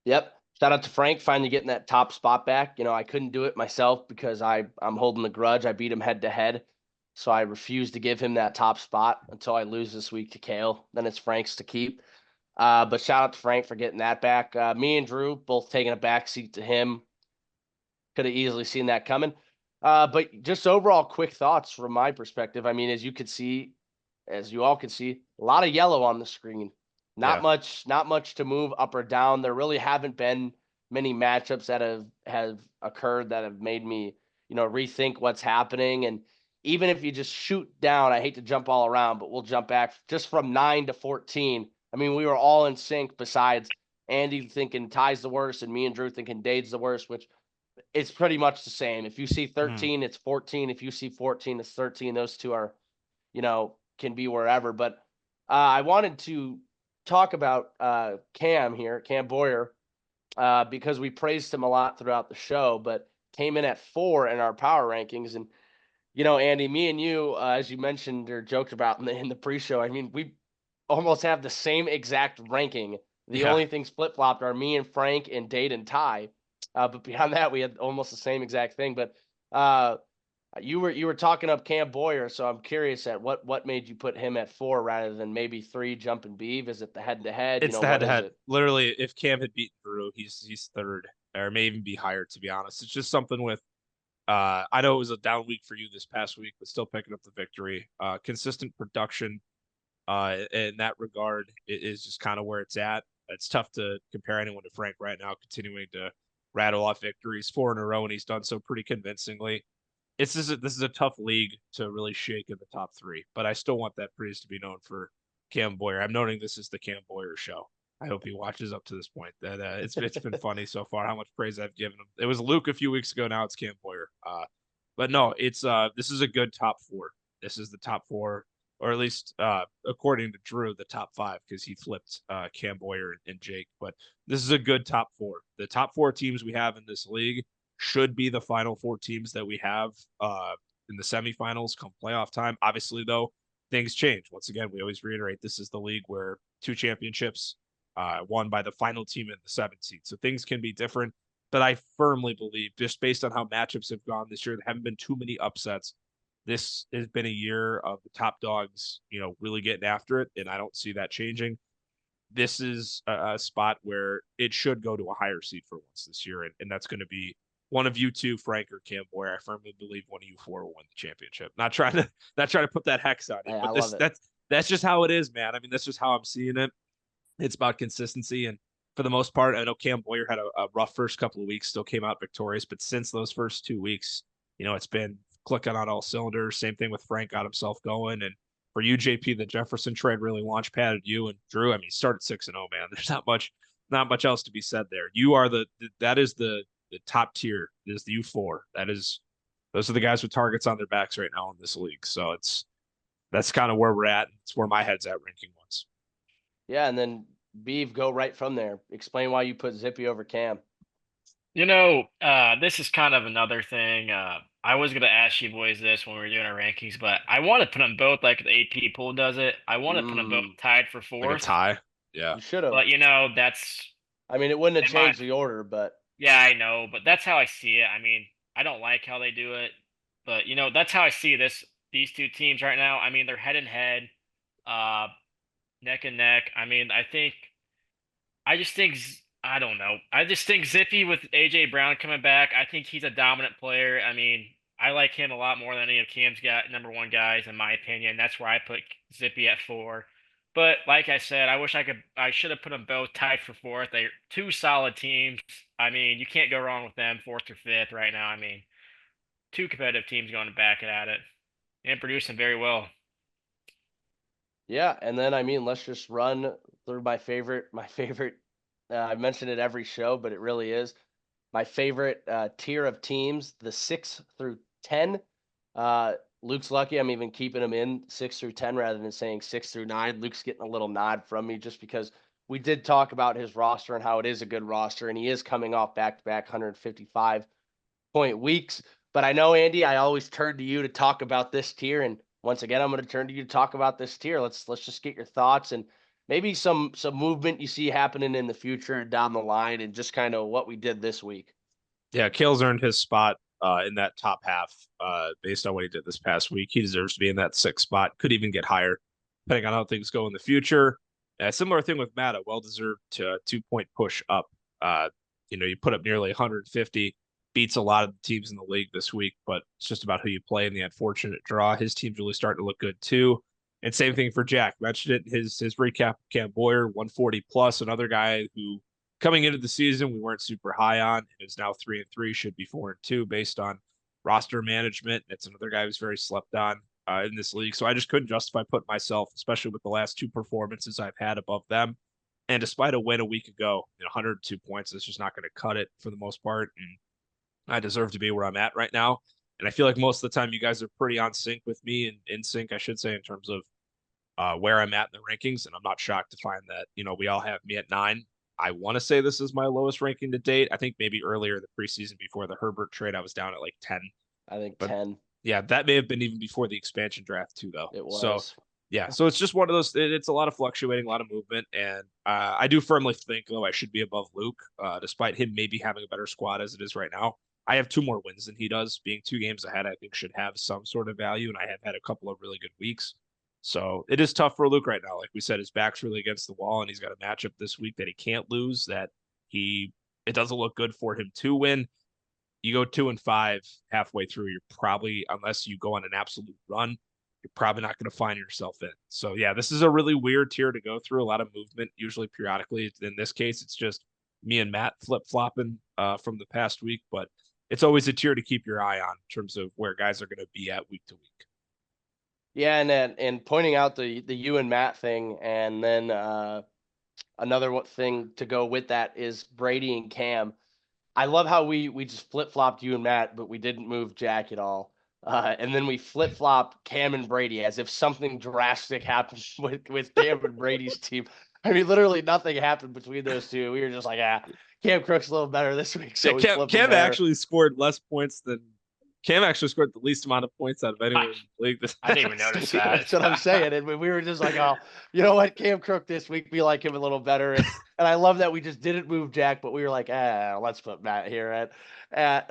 Yep. Shout out to Frank finally getting that top spot back. I couldn't do it myself because I'm holding the grudge. I beat him head to head. So I refuse to give him that top spot until I lose this week to Kale. Then it's Frank's to keep. But shout out to Frank for getting that back. Me and Drew both taking a back seat to him. Could have easily seen that coming. But just overall quick thoughts from my perspective. I mean, as you all can see, a lot of yellow on the screen. Not much to move up or down. There really haven't been many matchups that have occurred that have made me, rethink what's happening. And even if you just shoot down, I hate to jump all around, but we'll jump back just from 9 to 14. I mean, we were all in sync besides Andy thinking Ty's the worst and me and Drew thinking Dade's the worst, which it's pretty much the same. If you see 13, it's 14. If you see 14, it's 13. Those two are, can be wherever. But I wanted to talk about Cam Boyer, because we praised him a lot throughout the show, but came in at 4 in our power rankings. And, Andy, me and you, as you mentioned or joked about in the pre-show, I mean, we almost have the same exact ranking. The only things flip-flopped are me and Frank and Dade and Ty. But beyond that, we had almost the same exact thing. But you were talking up Cam Boyer, so I'm curious at what made you put him at 4 rather than maybe 3 jumping Beav? Is it the head-to-head? It's the head-to-head. Literally, if Cam had beaten Drew, he's 3rd, or may even be higher, to be honest. It's just something with I know it was a down week for you this past week, but still picking up the victory. Consistent production in that regard is just kind of where it's at. It's tough to compare anyone to Frank right now, continuing to rattle off victories 4 in a row, and he's done so pretty convincingly. This is a tough league to really shake in the top 3, but I still want that praise to be known for Cam Boyer. I'm noting this is the Cam Boyer show. I hope he watches up to this point. That it's been funny so far how much praise I've given him. It was Luke a few weeks ago. Now it's Cam Boyer. But no, it's this is a good top 4. this is the top 4, or at least according to Drew, the top 5, because he flipped Cam Boyer and Jake. But this is a good top 4. The top 4 teams we have in this league should be the final 4 teams that we have in the semifinals come playoff time. Obviously, though, things change. Once again, we always reiterate this is the league where 2 championships won by the final team in the 7th seed. So things can be different. But I firmly believe, just based on how matchups have gone this year, there haven't been too many upsets. This has been a year of the top dogs, really getting after it, and I don't see that changing. This is a spot where it should go to a higher seed for once this year, and that's going to be one of you 2, Frank or Cam Boyer. I firmly believe one of you 4 will win the championship. Not trying to put that hex on you, Hey, but I love it. that's just how it is, man. I mean, that's just how I'm seeing it. It's about consistency, and for the most part, I know Cam Boyer had a rough first couple of weeks, still came out victorious, but since those first 2 weeks, it's been clicking on all cylinders. Same thing with Frank, got himself going, and for you, JP, the Jefferson trade really launch padded you, and Drew. I mean, started 6-0, man. There's not much else to be said there. You are that is the top tier. Is the U4. Those are the guys with targets on their backs right now in this league. So that's kind of where we're at. It's where my head's at ranking ones. Yeah, and then Beav, go right from there. Explain why you put Zippy over Cam. This is kind of another thing. I was gonna ask you boys this when we were doing our rankings, but I want to put them both like the AP poll does it. I want to put them both tied for Like a 4th. tie. Yeah. You should have. But that's I mean, it wouldn't have in my- changed the order, but yeah, I know, but that's how I see it. I mean, I don't like how they do it, but that's how I see these 2 teams right now. I mean, they're head and head, neck and neck. I mean, I don't know. I just think Zippy with AJ Brown coming back, I think he's a dominant player. I mean, I like him a lot more than any of Cam's got number 1 guys, in my opinion. That's where I put Zippy at 4. But like I said, I should have put them both tied for 4th. They're 2 solid teams. I mean, you can't go wrong with them 4th or 5th right now. I mean, 2 competitive teams going back at it and producing very well. yeah. And then, I mean, let's just run through my favorite. I mention it every show, but it really is my favorite tier of teams, the 6 through 10. Luke's lucky I'm even keeping him in 6 through 10 rather than saying 6 through 9. Luke's getting a little nod from me just because we did talk about his roster and how it is a good roster, and he is coming off back-to-back 155-point weeks. But I know, Andy, I always turn to you to talk about this tier, and once again, I'm going to turn to you to talk about this tier. Let's just get your thoughts and maybe some movement you see happening in the future and down the line, and just kind of what we did this week. Yeah, Kale's earned his spot in that top half based on what he did this past week. He deserves to be in that 6th spot. Could even get higher, depending on how things go in the future. Similar thing with Matt, a well-deserved 2-point push up. You put up nearly 150, beats a lot of the teams in the league this week, but it's just about who you play in the unfortunate draw. His team's really starting to look good too. And same thing for Jack. Mentioned it in his recap. Cam Boyer, 140 plus, another guy who coming into the season we weren't super high on, and is now 3-3, should be 4-2 based on roster management. It's another guy who's very slept on in this league. So I just couldn't justify putting myself, especially with the last 2 performances I've had, above them. And despite a win a week ago, 102 points is just not going to cut it for the most part. And I deserve to be where I'm at right now. And I feel like most of the time you guys are pretty on sync with me, and in sync, I should say, in terms of where I'm at in the rankings. And I'm not shocked to find that, we all have me at 9. I want to say this is my lowest ranking to date. I think maybe earlier in the preseason before the Herbert trade, I was down at like 10. I think But 10. Yeah, that may have been even before the expansion draft too, though. It was. So yeah, so it's just one of those. It's a lot of fluctuating, a lot of movement, and I do firmly think, though, I should be above Luke, despite him maybe having a better squad as it is right now. I have 2 more wins than he does. Being 2 games ahead, I think should have some sort of value, and I have had a couple of really good weeks. So it is tough for Luke right now. Like we said, his back's really against the wall, and he's got a matchup this week that he can't lose. It doesn't look good for him to win. You go 2-5 halfway through, you're probably, unless you go on an absolute run, you're probably not going to find yourself in. So yeah, this is a really weird tier to go through. A lot of movement, usually periodically. In this case, it's just me and Matt flip-flopping from the past week, but it's always a tier to keep your eye on in terms of where guys are going to be at week to week. Yeah, and pointing out the you and Matt thing, and then another thing to go with that is Brady and Cam. I love how we just flip-flopped you and Matt, but we didn't move Jack at all. And then we flip flop Cam and Brady as if something drastic happened with Cam and Brady's team. I mean, literally nothing happened between those two. We were just like, Cam Crook's a little better this week, so Yeah, we flip him Cam there. actually scored less points than Cam actually scored the least amount of points out of anyone in the league this I didn't even notice that. That's what I'm saying. And we were just like, oh, you know what, Cam Crook this week, we like him a little better. And I love that we just didn't move Jack, but we were like, let's put Matt here at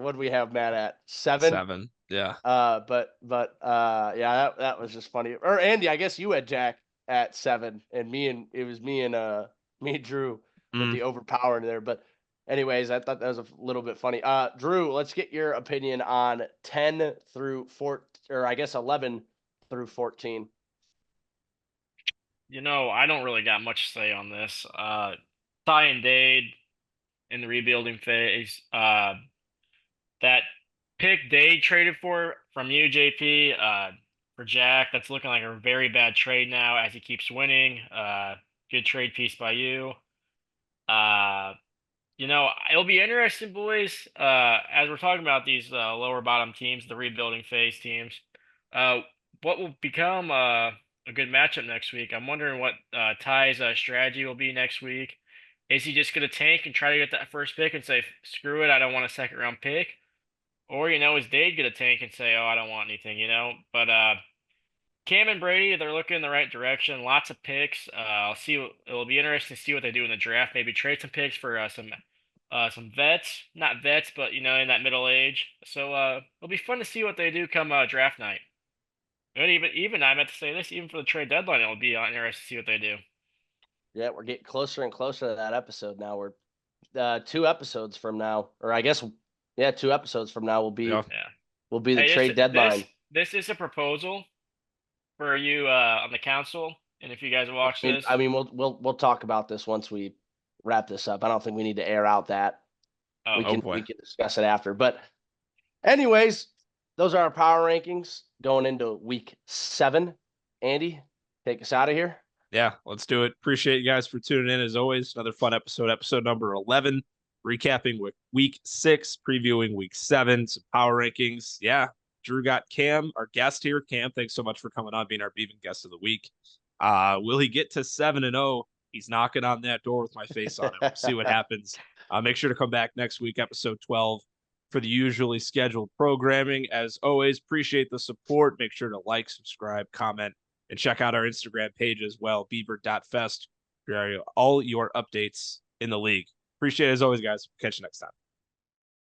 what do we have Matt at? 7? 7. Yeah. But yeah, that was just funny. Or Andy, I guess you had Jack at 7, and it was me and Drew with the overpowering there. But anyways, I thought that was a little bit funny. Drew, let's get your opinion on 10 through 4, or I guess 11 through 14. I don't really got much to say on this. Ty and Dade in the rebuilding phase. That pick Dade traded for from you, JP, for Jack, that's looking like a very bad trade now as he keeps winning. Good trade piece by you. It'll be interesting, boys, as we're talking about these lower bottom teams, the rebuilding phase teams. What will become a good matchup next week? I'm wondering what Ty's strategy will be next week. Is he just going to tank and try to get that first pick and say, screw it, I don't want a second round pick? Or, is Dade going to tank and say, oh, I don't want anything, But Cam and Brady, they're looking in the right direction. Lots of picks. It'll be interesting to see what they do in the draft. Maybe trade some picks for some vets, not vets, but in that middle age. So it'll be fun to see what they do come draft night. And even I meant to say this, even for the trade deadline, it'll be interesting to see what they do. Yeah, we're getting closer and closer to that episode now. We're 2 episodes from now, or I guess 2 episodes from now will be the trade deadline. This is a proposal for you on the council, and if you guys watch this, I mean, we'll talk about this once we wrap this up. I don't think we need to air out that. We can discuss it after. But anyways, those are our power rankings going into week 7. Andy, take us out of here. Yeah, let's do it. Appreciate you guys for tuning in as always. Another fun episode number 11, recapping with week 6, previewing week 7, some power rankings. Yeah, Drew got Cam, our guest here. Cam, thanks so much for coming on, being our Beavin Guest of the week. Will he get to 7-0? He's knocking on that door with my face on it. We'll see what happens. Make sure to come back next week, episode 12, for the usually scheduled programming. As always, appreciate the support. Make sure to like, subscribe, comment, and check out our Instagram page as well, beaver.fest, for all your updates in the league. Appreciate it as always, guys. Catch you next time.